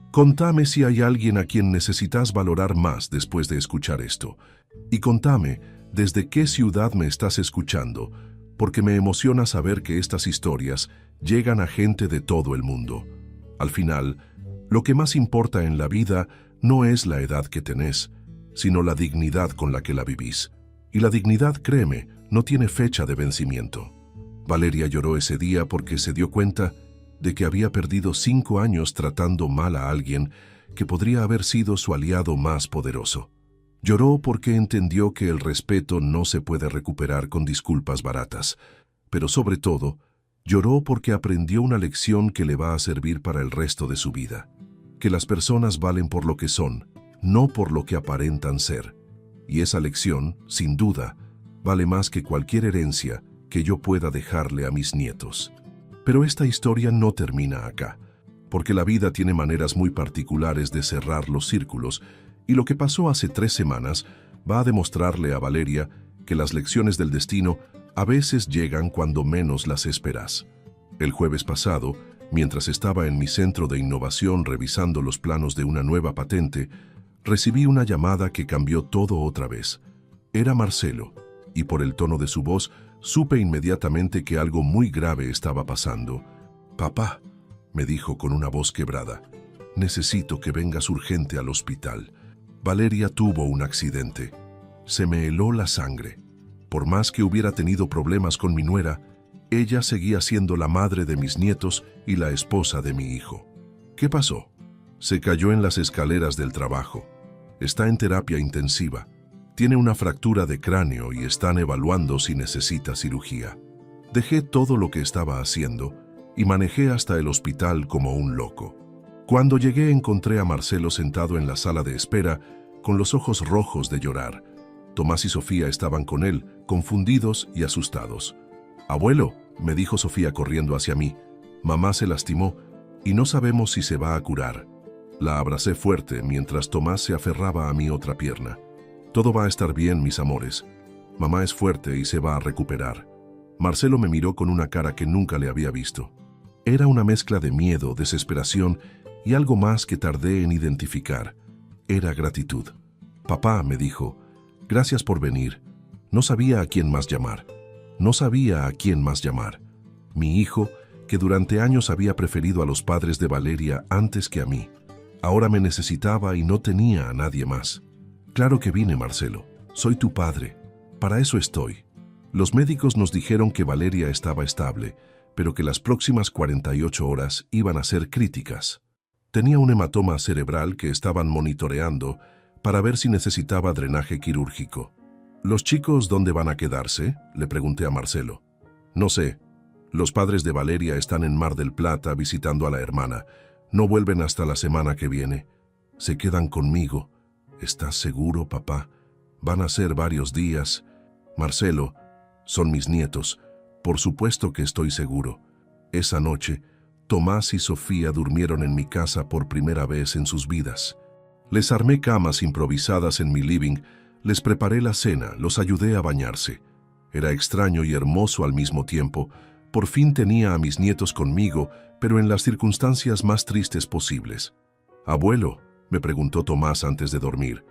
Contame si hay alguien a quien necesitas valorar más después de escuchar esto. Y contame desde qué ciudad me estás escuchando, porque me emociona saber que estas historias llegan a gente de todo el mundo. Al final, lo que más importa en la vida no es la edad que tenés, sino la dignidad con la que la vivís. Y la dignidad, créeme, no tiene fecha de vencimiento. Valeria lloró ese día porque se dio cuenta de que había perdido 5 años tratando mal a alguien que podría haber sido su aliado más poderoso. Lloró porque entendió que el respeto no se puede recuperar con disculpas baratas, pero sobre todo, lloró porque aprendió una lección que le va a servir para el resto de su vida. Que las personas valen por lo que son, no por lo que aparentan ser. Y esa lección, sin duda, vale más que cualquier herencia que yo pueda dejarle a mis nietos. Pero esta historia no termina acá, porque la vida tiene maneras muy particulares de cerrar los círculos, y lo que pasó hace 3 semanas va a demostrarle a Valeria que las lecciones del destino a veces llegan cuando menos las esperas. El jueves pasado, mientras estaba en mi centro de innovación revisando los planos de una nueva patente, recibí una llamada que cambió todo otra vez. Era Marcelo, y por el tono de su voz, supe inmediatamente que algo muy grave estaba pasando. «Papá», me dijo con una voz quebrada, «necesito que vengas urgente al hospital. Valeria tuvo un accidente. Se me heló la sangre. Por más que hubiera tenido problemas con mi nuera, ella seguía siendo la madre de mis nietos y la esposa de mi hijo». «¿Qué pasó?» «Se cayó en las escaleras del trabajo. Está en terapia intensiva. Tiene una fractura de cráneo y están evaluando si necesita cirugía». Dejé todo lo que estaba haciendo y manejé hasta el hospital como un loco. Cuando llegué encontré a Marcelo sentado en la sala de espera con los ojos rojos de llorar. Tomás y Sofía estaban con él, confundidos y asustados. «Abuelo», me dijo Sofía corriendo hacia mí, «mamá se lastimó y no sabemos si se va a curar». La abracé fuerte mientras Tomás se aferraba a mi otra pierna. «Todo va a estar bien, mis amores. Mamá es fuerte y se va a recuperar». Marcelo me miró con una cara que nunca le había visto. Era una mezcla de miedo, desesperación y algo más que tardé en identificar. Era gratitud. «Papá», me dijo, «gracias por venir. No sabía a quién más llamar. No sabía a quién más llamar. Mi hijo, que durante años había preferido a los padres de Valeria antes que a mí, ahora me necesitaba y no tenía a nadie más. Claro que vine, Marcelo. Soy tu padre. Para eso estoy». Los médicos nos dijeron que Valeria estaba estable, pero que las próximas 48 horas iban a ser críticas. Tenía un hematoma cerebral que estaban monitoreando para ver si necesitaba drenaje quirúrgico. ¿Los chicos dónde van a quedarse?, le pregunté a Marcelo. No sé. Los padres de Valeria están en Mar del Plata visitando a la hermana. No vuelven hasta la semana que viene. Se quedan conmigo. ¿Estás seguro, papá? Van a ser varios días. Marcelo, son mis nietos. Por supuesto que estoy seguro. Esa noche, Tomás y Sofía durmieron en mi casa por primera vez en sus vidas. Les armé camas improvisadas en mi living, les preparé la cena, los ayudé a bañarse. Era extraño y hermoso al mismo tiempo. Por fin tenía a mis nietos conmigo, pero en las circunstancias más tristes posibles. «Abuelo», me preguntó Tomás antes de dormir,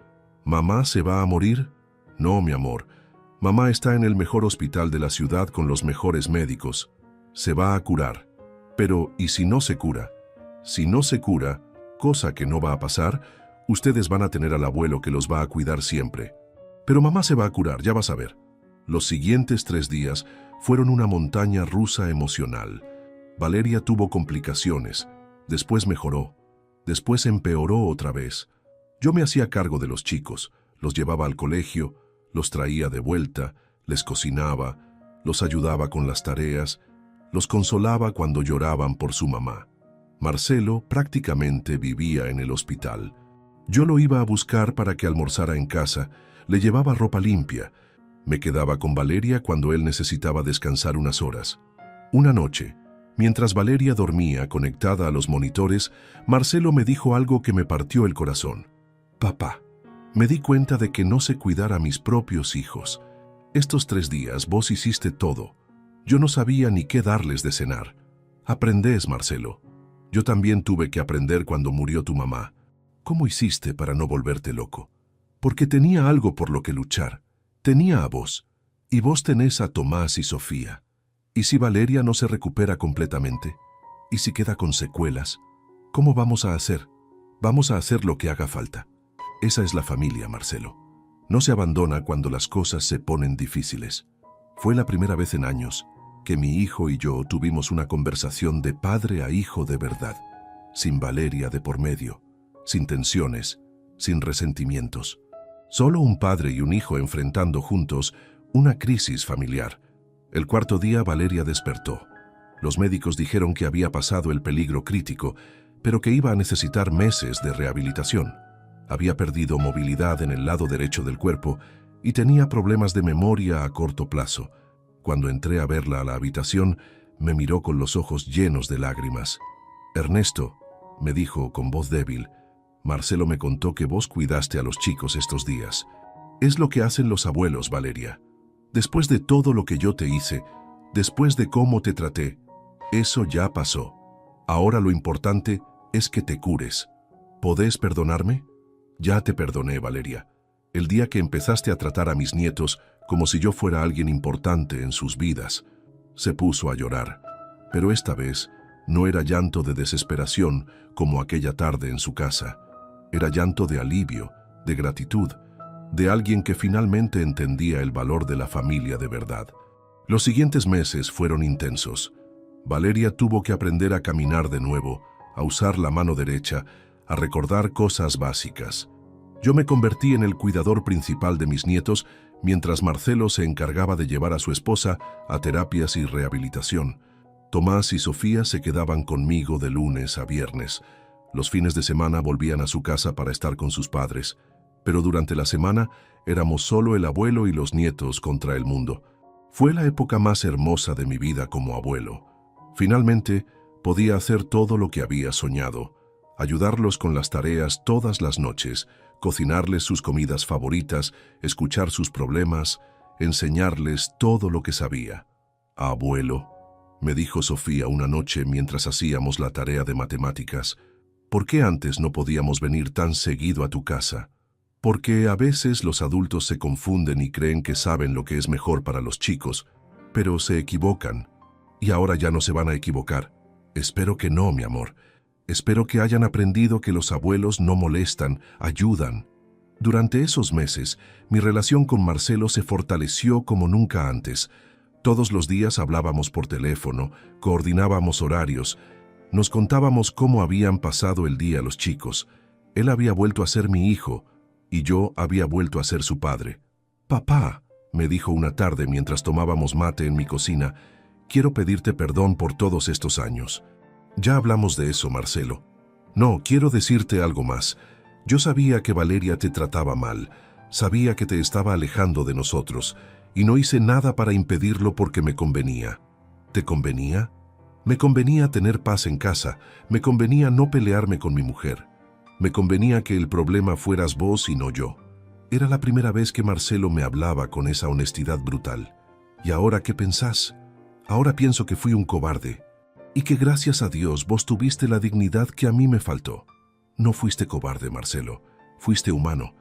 «¿mamá se va a morir?» «No, mi amor. Mamá está en el mejor hospital de la ciudad con los mejores médicos. Se va a curar. Pero, ¿y si no se cura? Si no se cura, cosa que no va a pasar, ustedes van a tener al abuelo que los va a cuidar siempre. Pero mamá se va a curar, ya vas a ver». Los siguientes 3 días fueron una montaña rusa emocional. Valeria tuvo complicaciones, después mejoró, después empeoró otra vez. Yo me hacía cargo de los chicos, los llevaba al colegio, los traía de vuelta, les cocinaba, los ayudaba con las tareas, los consolaba cuando lloraban por su mamá. Marcelo prácticamente vivía en el hospital. Yo lo iba a buscar para que almorzara en casa, le llevaba ropa limpia. Me quedaba con Valeria cuando él necesitaba descansar unas horas. Una noche, mientras Valeria dormía conectada a los monitores, Marcelo me dijo algo que me partió el corazón. «Papá, me di cuenta de que no sé cuidar a mis propios hijos. Estos 3 días vos hiciste todo. Yo no sabía ni qué darles de cenar. Aprendés, Marcelo. Yo también tuve que aprender cuando murió tu mamá. ¿Cómo hiciste para no volverte loco? Porque tenía algo por lo que luchar. Tenía a vos, y vos tenés a Tomás y Sofía. ¿Y si Valeria no se recupera completamente? ¿Y si queda con secuelas? ¿Cómo vamos a hacer? Vamos a hacer lo que haga falta. Esa es la familia, Marcelo. No se abandona cuando las cosas se ponen difíciles. Fue la primera vez en años que mi hijo y yo tuvimos una conversación de padre a hijo de verdad, sin Valeria de por medio, sin tensiones, sin resentimientos. Solo un padre y un hijo enfrentando juntos una crisis familiar. El 4.º día Valeria despertó. Los médicos dijeron que había pasado el peligro crítico, pero que iba a necesitar meses de rehabilitación. Había perdido movilidad en el lado derecho del cuerpo y tenía problemas de memoria a corto plazo. Cuando entré a verla a la habitación, me miró con los ojos llenos de lágrimas. «Ernesto», me dijo con voz débil, «Marcelo me contó que vos cuidaste a los chicos estos días. Es lo que hacen los abuelos, Valeria. Después de todo lo que yo te hice, después de cómo te traté, eso ya pasó. Ahora lo importante es que te cures. ¿Podés perdonarme?» «Ya te perdoné, Valeria. El día que empezaste a tratar a mis nietos como si yo fuera alguien importante en sus vidas». Se puso a llorar, pero esta vez no era llanto de desesperación como aquella tarde en su casa. Era llanto de alivio, de gratitud, de alguien que finalmente entendía el valor de la familia de verdad. Los siguientes meses fueron intensos. Valeria tuvo que aprender a caminar de nuevo, a usar la mano derecha, a recordar cosas básicas. Yo me convertí en el cuidador principal de mis nietos, mientras Marcelo se encargaba de llevar a su esposa a terapias y rehabilitación. Tomás y Sofía se quedaban conmigo de lunes a viernes. Los fines de semana volvían a su casa para estar con sus padres, pero durante la semana éramos solo el abuelo y los nietos contra el mundo. Fue la época más hermosa de mi vida como abuelo. Finalmente, podía hacer todo lo que había soñado, ayudarlos con las tareas todas las noches, cocinarles sus comidas favoritas, escuchar sus problemas, enseñarles todo lo que sabía. «Abuelo», me dijo Sofía una noche mientras hacíamos la tarea de matemáticas, «¿por qué antes no podíamos venir tan seguido a tu casa?» Porque a veces los adultos se confunden y creen que saben lo que es mejor para los chicos, pero se equivocan. Y ahora ya no se van a equivocar. Espero que no, mi amor. Espero que hayan aprendido que los abuelos no molestan, ayudan. Durante esos meses, mi relación con Marcelo se fortaleció como nunca antes. Todos los días hablábamos por teléfono, coordinábamos horarios, nos contábamos cómo habían pasado el día los chicos. Él había vuelto a ser mi hijo y yo había vuelto a ser su padre. «Papá», me dijo una tarde mientras tomábamos mate en mi cocina, «quiero pedirte perdón por todos estos años». «Ya hablamos de eso, Marcelo». «No, quiero decirte algo más. Yo sabía que Valeria te trataba mal, sabía que te estaba alejando de nosotros, y no hice nada para impedirlo porque me convenía». «¿Te convenía?» «Me convenía tener paz en casa, me convenía no pelearme con mi mujer. Me convenía que el problema fueras vos y no yo». Era la primera vez que Marcelo me hablaba con esa honestidad brutal. «¿Y ahora qué pensás?» «Ahora pienso que fui un cobarde, y que gracias a Dios vos tuviste la dignidad que a mí me faltó». «No fuiste cobarde, Marcelo, fuiste humano.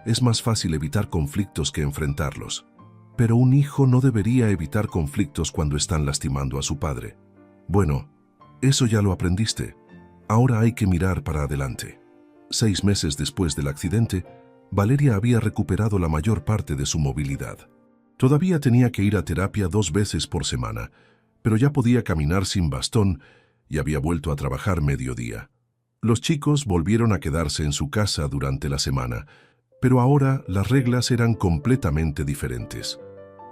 Es más fácil evitar conflictos que enfrentarlos. Pero un hijo no debería evitar conflictos cuando están lastimando a su padre». «Bueno, eso ya lo aprendiste. Ahora hay que mirar para adelante». 6 meses después del accidente, Valeria había recuperado la mayor parte de su movilidad. Todavía tenía que ir a terapia 2 veces por semana, pero ya podía caminar sin bastón y había vuelto a trabajar mediodía. Los chicos volvieron a quedarse en su casa durante la semana, pero ahora las reglas eran completamente diferentes.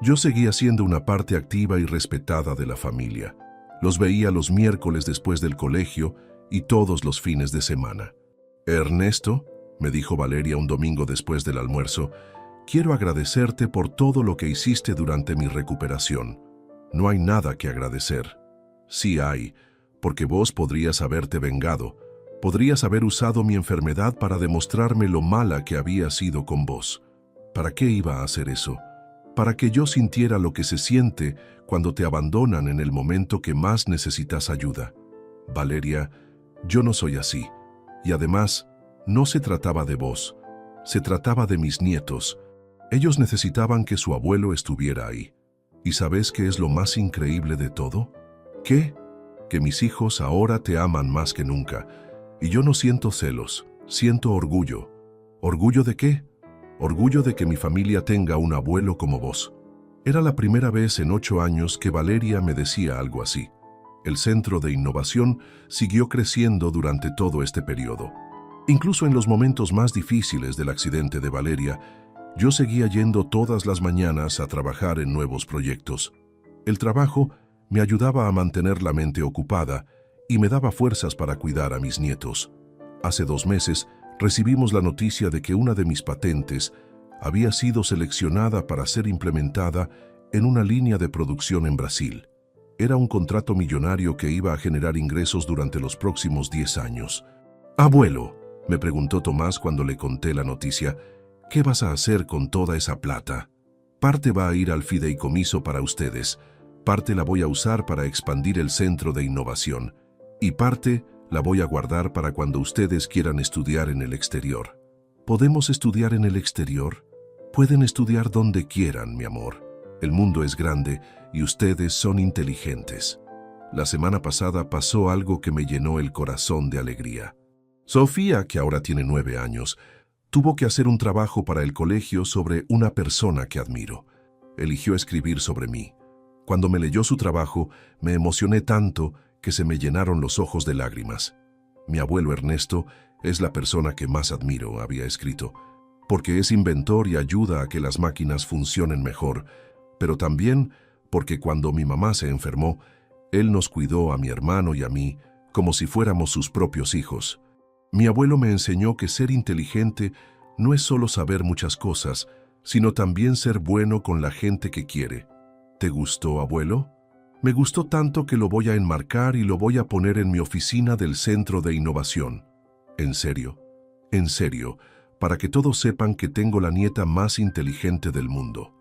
Yo seguía siendo una parte activa y respetada de la familia. Los veía los miércoles después del colegio y todos los fines de semana. «Ernesto», me dijo Valeria un domingo después del almuerzo, «quiero agradecerte por todo lo que hiciste durante mi recuperación». «No hay nada que agradecer». «Sí hay, porque vos podrías haberte vengado. Podrías haber usado mi enfermedad para demostrarme lo mala que había sido con vos». «¿Para qué iba a hacer eso?» «Para que yo sintiera lo que se siente cuando te abandonan en el momento que más necesitas ayuda». «Valeria, yo no soy así. Y además, no se trataba de vos, se trataba de mis nietos. Ellos necesitaban que su abuelo estuviera ahí. ¿Y sabes qué es lo más increíble de todo? ¿Qué? Que mis hijos ahora te aman más que nunca. Y yo no siento celos, siento orgullo». «¿Orgullo de qué?» «Orgullo de que mi familia tenga un abuelo como vos». Era la primera vez en 8 años que Valeria me decía algo así. El Centro de Innovación siguió creciendo durante todo este periodo. Incluso en los momentos más difíciles del accidente de Valeria, yo seguía yendo todas las mañanas a trabajar en nuevos proyectos. El trabajo me ayudaba a mantener la mente ocupada y me daba fuerzas para cuidar a mis nietos. Hace 2 meses recibimos la noticia de que una de mis patentes había sido seleccionada para ser implementada en una línea de producción en Brasil. Era un contrato millonario que iba a generar ingresos durante los próximos 10 años. «Abuelo», me preguntó Tomás cuando le conté la noticia, «¿qué vas a hacer con toda esa plata?» «Parte va a ir al fideicomiso para ustedes, parte la voy a usar para expandir el centro de innovación y parte la voy a guardar para cuando ustedes quieran estudiar en el exterior». «¿Podemos estudiar en el exterior?» «Pueden estudiar donde quieran, mi amor. El mundo es grande y ustedes son inteligentes». La semana pasada pasó algo que me llenó el corazón de alegría. Sofía, que ahora tiene 9 años, tuvo que hacer un trabajo para el colegio sobre una persona que admiro. Eligió escribir sobre mí. Cuando me leyó su trabajo, me emocioné tanto que se me llenaron los ojos de lágrimas. «Mi abuelo Ernesto es la persona que más admiro», había escrito, «porque es inventor y ayuda a que las máquinas funcionen mejor, pero también porque cuando mi mamá se enfermó, él nos cuidó a mi hermano y a mí como si fuéramos sus propios hijos. Mi abuelo me enseñó que ser inteligente no es solo saber muchas cosas, sino también ser bueno con la gente que quiere». «¿Te gustó, abuelo?» «Me gustó tanto que lo voy a enmarcar y lo voy a poner en mi oficina del Centro de Innovación». «¿En serio?» «En serio, para que todos sepan que tengo la nieta más inteligente del mundo».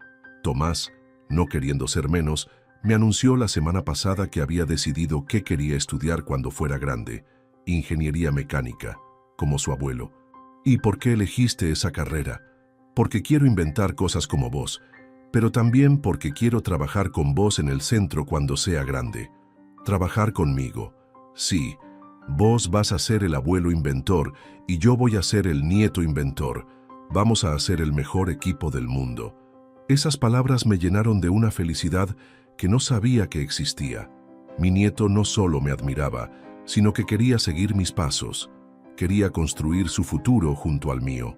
Tomás, no queriendo ser menos, me anunció la semana pasada que había decidido qué quería estudiar cuando fuera grande: ingeniería mecánica, como su abuelo. «¿Y por qué elegiste esa carrera?» «Porque quiero inventar cosas como vos, pero también porque quiero trabajar con vos en el centro cuando sea grande». «Trabajar conmigo». «Sí, vos vas a ser el abuelo inventor y yo voy a ser el nieto inventor. Vamos a hacer el mejor equipo del mundo. Esas palabras me llenaron de una felicidad que no sabía que existía. Mi nieto no solo me admiraba, sino que quería seguir mis pasos. Quería construir su futuro junto al mío.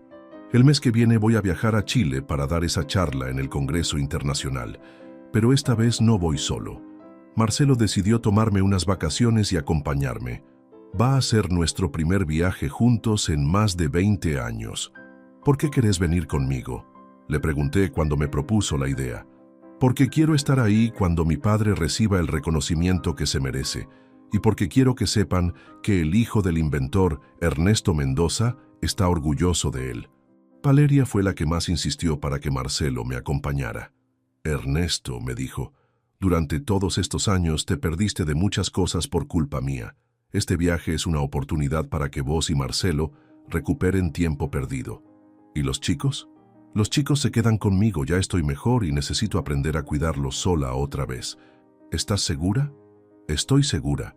El mes que viene voy a viajar a Chile para dar esa charla en el Congreso Internacional, pero esta vez no voy solo. Marcelo decidió tomarme unas vacaciones y acompañarme. Va a ser nuestro primer viaje juntos en más de 20 años. ¿Por qué querés venir conmigo?, le pregunté cuando me propuso la idea. Porque quiero estar ahí cuando mi padre reciba el reconocimiento que se merece, y porque quiero que sepan que el hijo del inventor, Ernesto Mendoza, está orgulloso de él. Valeria fue la que más insistió para que Marcelo me acompañara. Ernesto, me dijo, durante todos estos años te perdiste de muchas cosas por culpa mía. Este viaje es una oportunidad para que vos y Marcelo recuperen tiempo perdido. ¿Y los chicos? Los chicos se quedan conmigo, ya estoy mejor y necesito aprender a cuidarlos sola otra vez. ¿Estás segura? Estoy segura.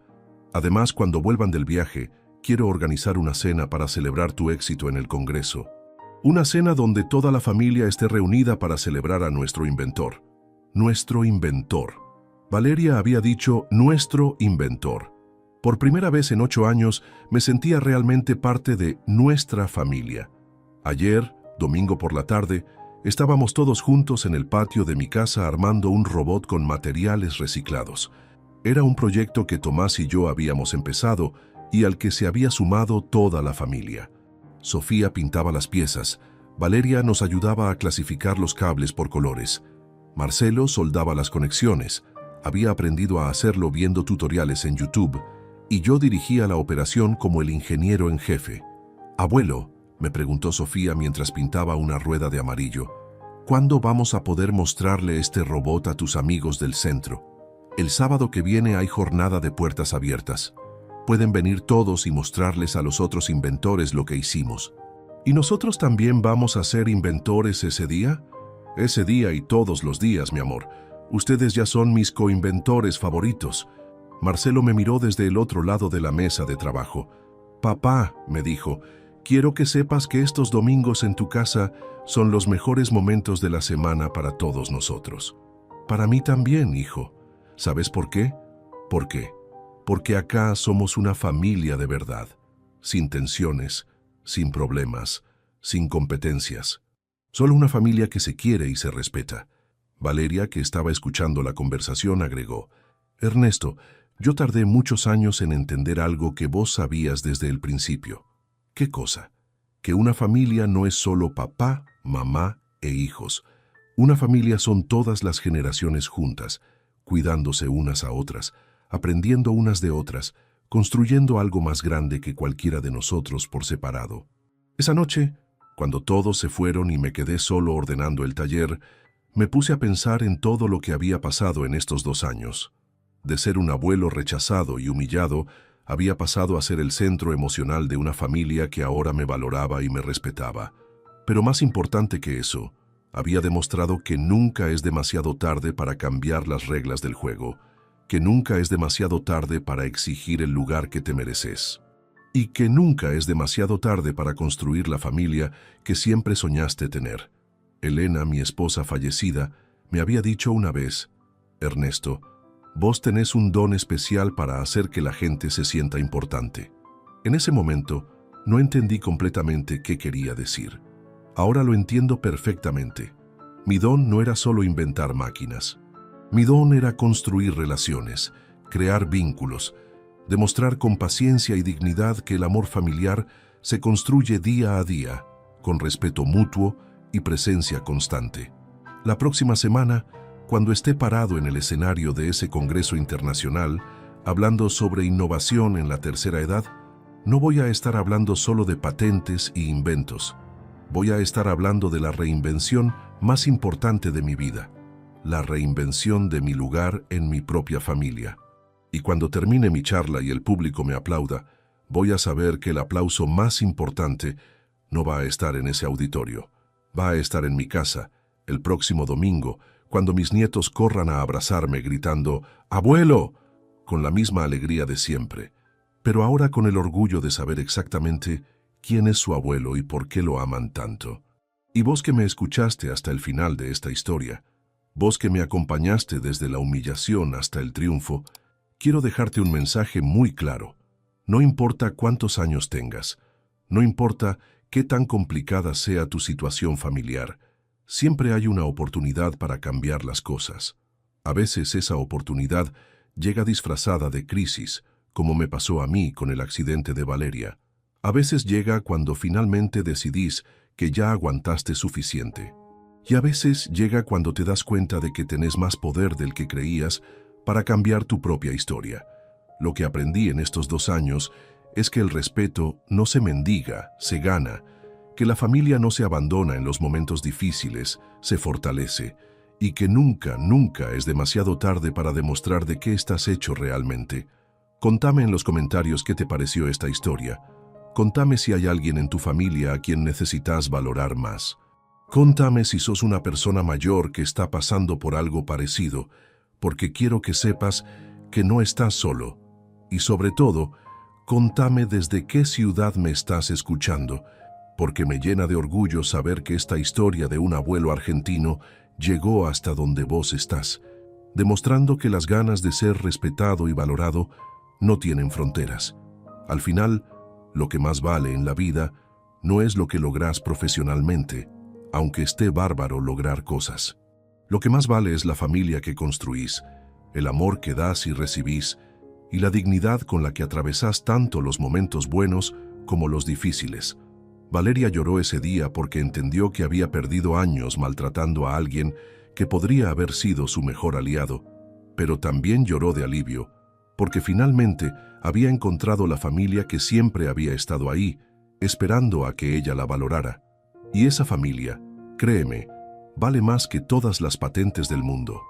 Además, cuando vuelvan del viaje, quiero organizar una cena para celebrar tu éxito en el Congreso. Una cena donde toda la familia esté reunida para celebrar a nuestro inventor. Nuestro inventor. Valeria había dicho nuestro inventor. Por primera vez en 8 años me sentía realmente parte de nuestra familia. Ayer, domingo por la tarde, estábamos todos juntos en el patio de mi casa armando un robot con materiales reciclados. Era un proyecto que Tomás y yo habíamos empezado y al que se había sumado toda la familia. Sofía pintaba las piezas, Valeria nos ayudaba a clasificar los cables por colores. Marcelo soldaba las conexiones, había aprendido a hacerlo viendo tutoriales en YouTube, y yo dirigía la operación como el ingeniero en jefe. «Abuelo», me preguntó Sofía mientras pintaba una rueda de amarillo, ¿cuándo vamos a poder mostrarle este robot a tus amigos del centro? El sábado que viene hay jornada de puertas abiertas. Pueden venir todos y mostrarles a los otros inventores lo que hicimos. ¿Y nosotros también vamos a ser inventores ese día? Ese día y todos los días, mi amor. Ustedes ya son mis coinventores favoritos. Marcelo me miró desde el otro lado de la mesa de trabajo. Papá, me dijo, quiero que sepas que estos domingos en tu casa son los mejores momentos de la semana para todos nosotros. Para mí también, hijo. ¿Sabes por qué? ¿Por qué? Porque acá somos una familia de verdad, sin tensiones, sin problemas, sin competencias. Solo una familia que se quiere y se respeta. Valeria, que estaba escuchando la conversación, agregó, Ernesto, yo tardé muchos años en entender algo que vos sabías desde el principio. ¿Qué cosa? Que una familia no es solo papá, mamá e hijos. Una familia son todas las generaciones juntas, cuidándose unas a otras, aprendiendo unas de otras, construyendo algo más grande que cualquiera de nosotros por separado. Esa noche, cuando todos se fueron y me quedé solo ordenando el taller, me puse a pensar en todo lo que había pasado en estos 2 años. De ser un abuelo rechazado y humillado, había pasado a ser el centro emocional de una familia que ahora me valoraba y me respetaba. Pero más importante que eso, había demostrado que nunca es demasiado tarde para cambiar las reglas del juego, que nunca es demasiado tarde para exigir el lugar que te mereces, y que nunca es demasiado tarde para construir la familia que siempre soñaste tener. Elena, mi esposa fallecida, me había dicho una vez, Ernesto, vos tenés un don especial para hacer que la gente se sienta importante. En ese momento, no entendí completamente qué quería decir. Ahora lo entiendo perfectamente. Mi don no era solo inventar máquinas. Mi don era construir relaciones, crear vínculos, demostrar con paciencia y dignidad que el amor familiar se construye día a día, con respeto mutuo y presencia constante. La próxima semana, cuando esté parado en el escenario de ese Congreso Internacional, hablando sobre innovación en la tercera edad, no voy a estar hablando solo de patentes y inventos. Voy a estar hablando de la reinvención más importante de mi vida, la reinvención de mi lugar en mi propia familia. Y cuando termine mi charla y el público me aplauda, voy a saber que el aplauso más importante no va a estar en ese auditorio, va a estar en mi casa, el próximo domingo, cuando mis nietos corran a abrazarme gritando ¡Abuelo!, con la misma alegría de siempre, pero ahora con el orgullo de saber exactamente quién es su abuelo y por qué lo aman tanto. Y vos que me escuchaste hasta el final de esta historia, vos que me acompañaste desde la humillación hasta el triunfo, quiero dejarte un mensaje muy claro. No importa cuántos años tengas, no importa qué tan complicada sea tu situación familiar, siempre hay una oportunidad para cambiar las cosas. A veces esa oportunidad llega disfrazada de crisis, como me pasó a mí con el accidente de Valeria. A veces llega cuando finalmente decidís que ya aguantaste suficiente. Y a veces llega cuando te das cuenta de que tenés más poder del que creías para cambiar tu propia historia. Lo que aprendí en estos 2 años es que el respeto no se mendiga, se gana, que la familia no se abandona en los momentos difíciles, se fortalece, y que nunca, nunca es demasiado tarde para demostrar de qué estás hecho realmente. Contame en los comentarios qué te pareció esta historia. Contame si hay alguien en tu familia a quien necesitas valorar más. Contame si sos una persona mayor que está pasando por algo parecido, porque quiero que sepas que no estás solo. Y sobre todo, contame desde qué ciudad me estás escuchando, porque me llena de orgullo saber que esta historia de un abuelo argentino llegó hasta donde vos estás, demostrando que las ganas de ser respetado y valorado no tienen fronteras. Al final, lo que más vale en la vida no es lo que lográs profesionalmente, aunque esté bárbaro lograr cosas. Lo que más vale es la familia que construís, el amor que das y recibís, y la dignidad con la que atravesás tanto los momentos buenos como los difíciles. Valeria lloró ese día porque entendió que había perdido años maltratando a alguien que podría haber sido su mejor aliado, pero también lloró de alivio, porque finalmente había encontrado la familia que siempre había estado ahí, esperando a que ella la valorara. Y esa familia, créeme, vale más que todas las patentes del mundo.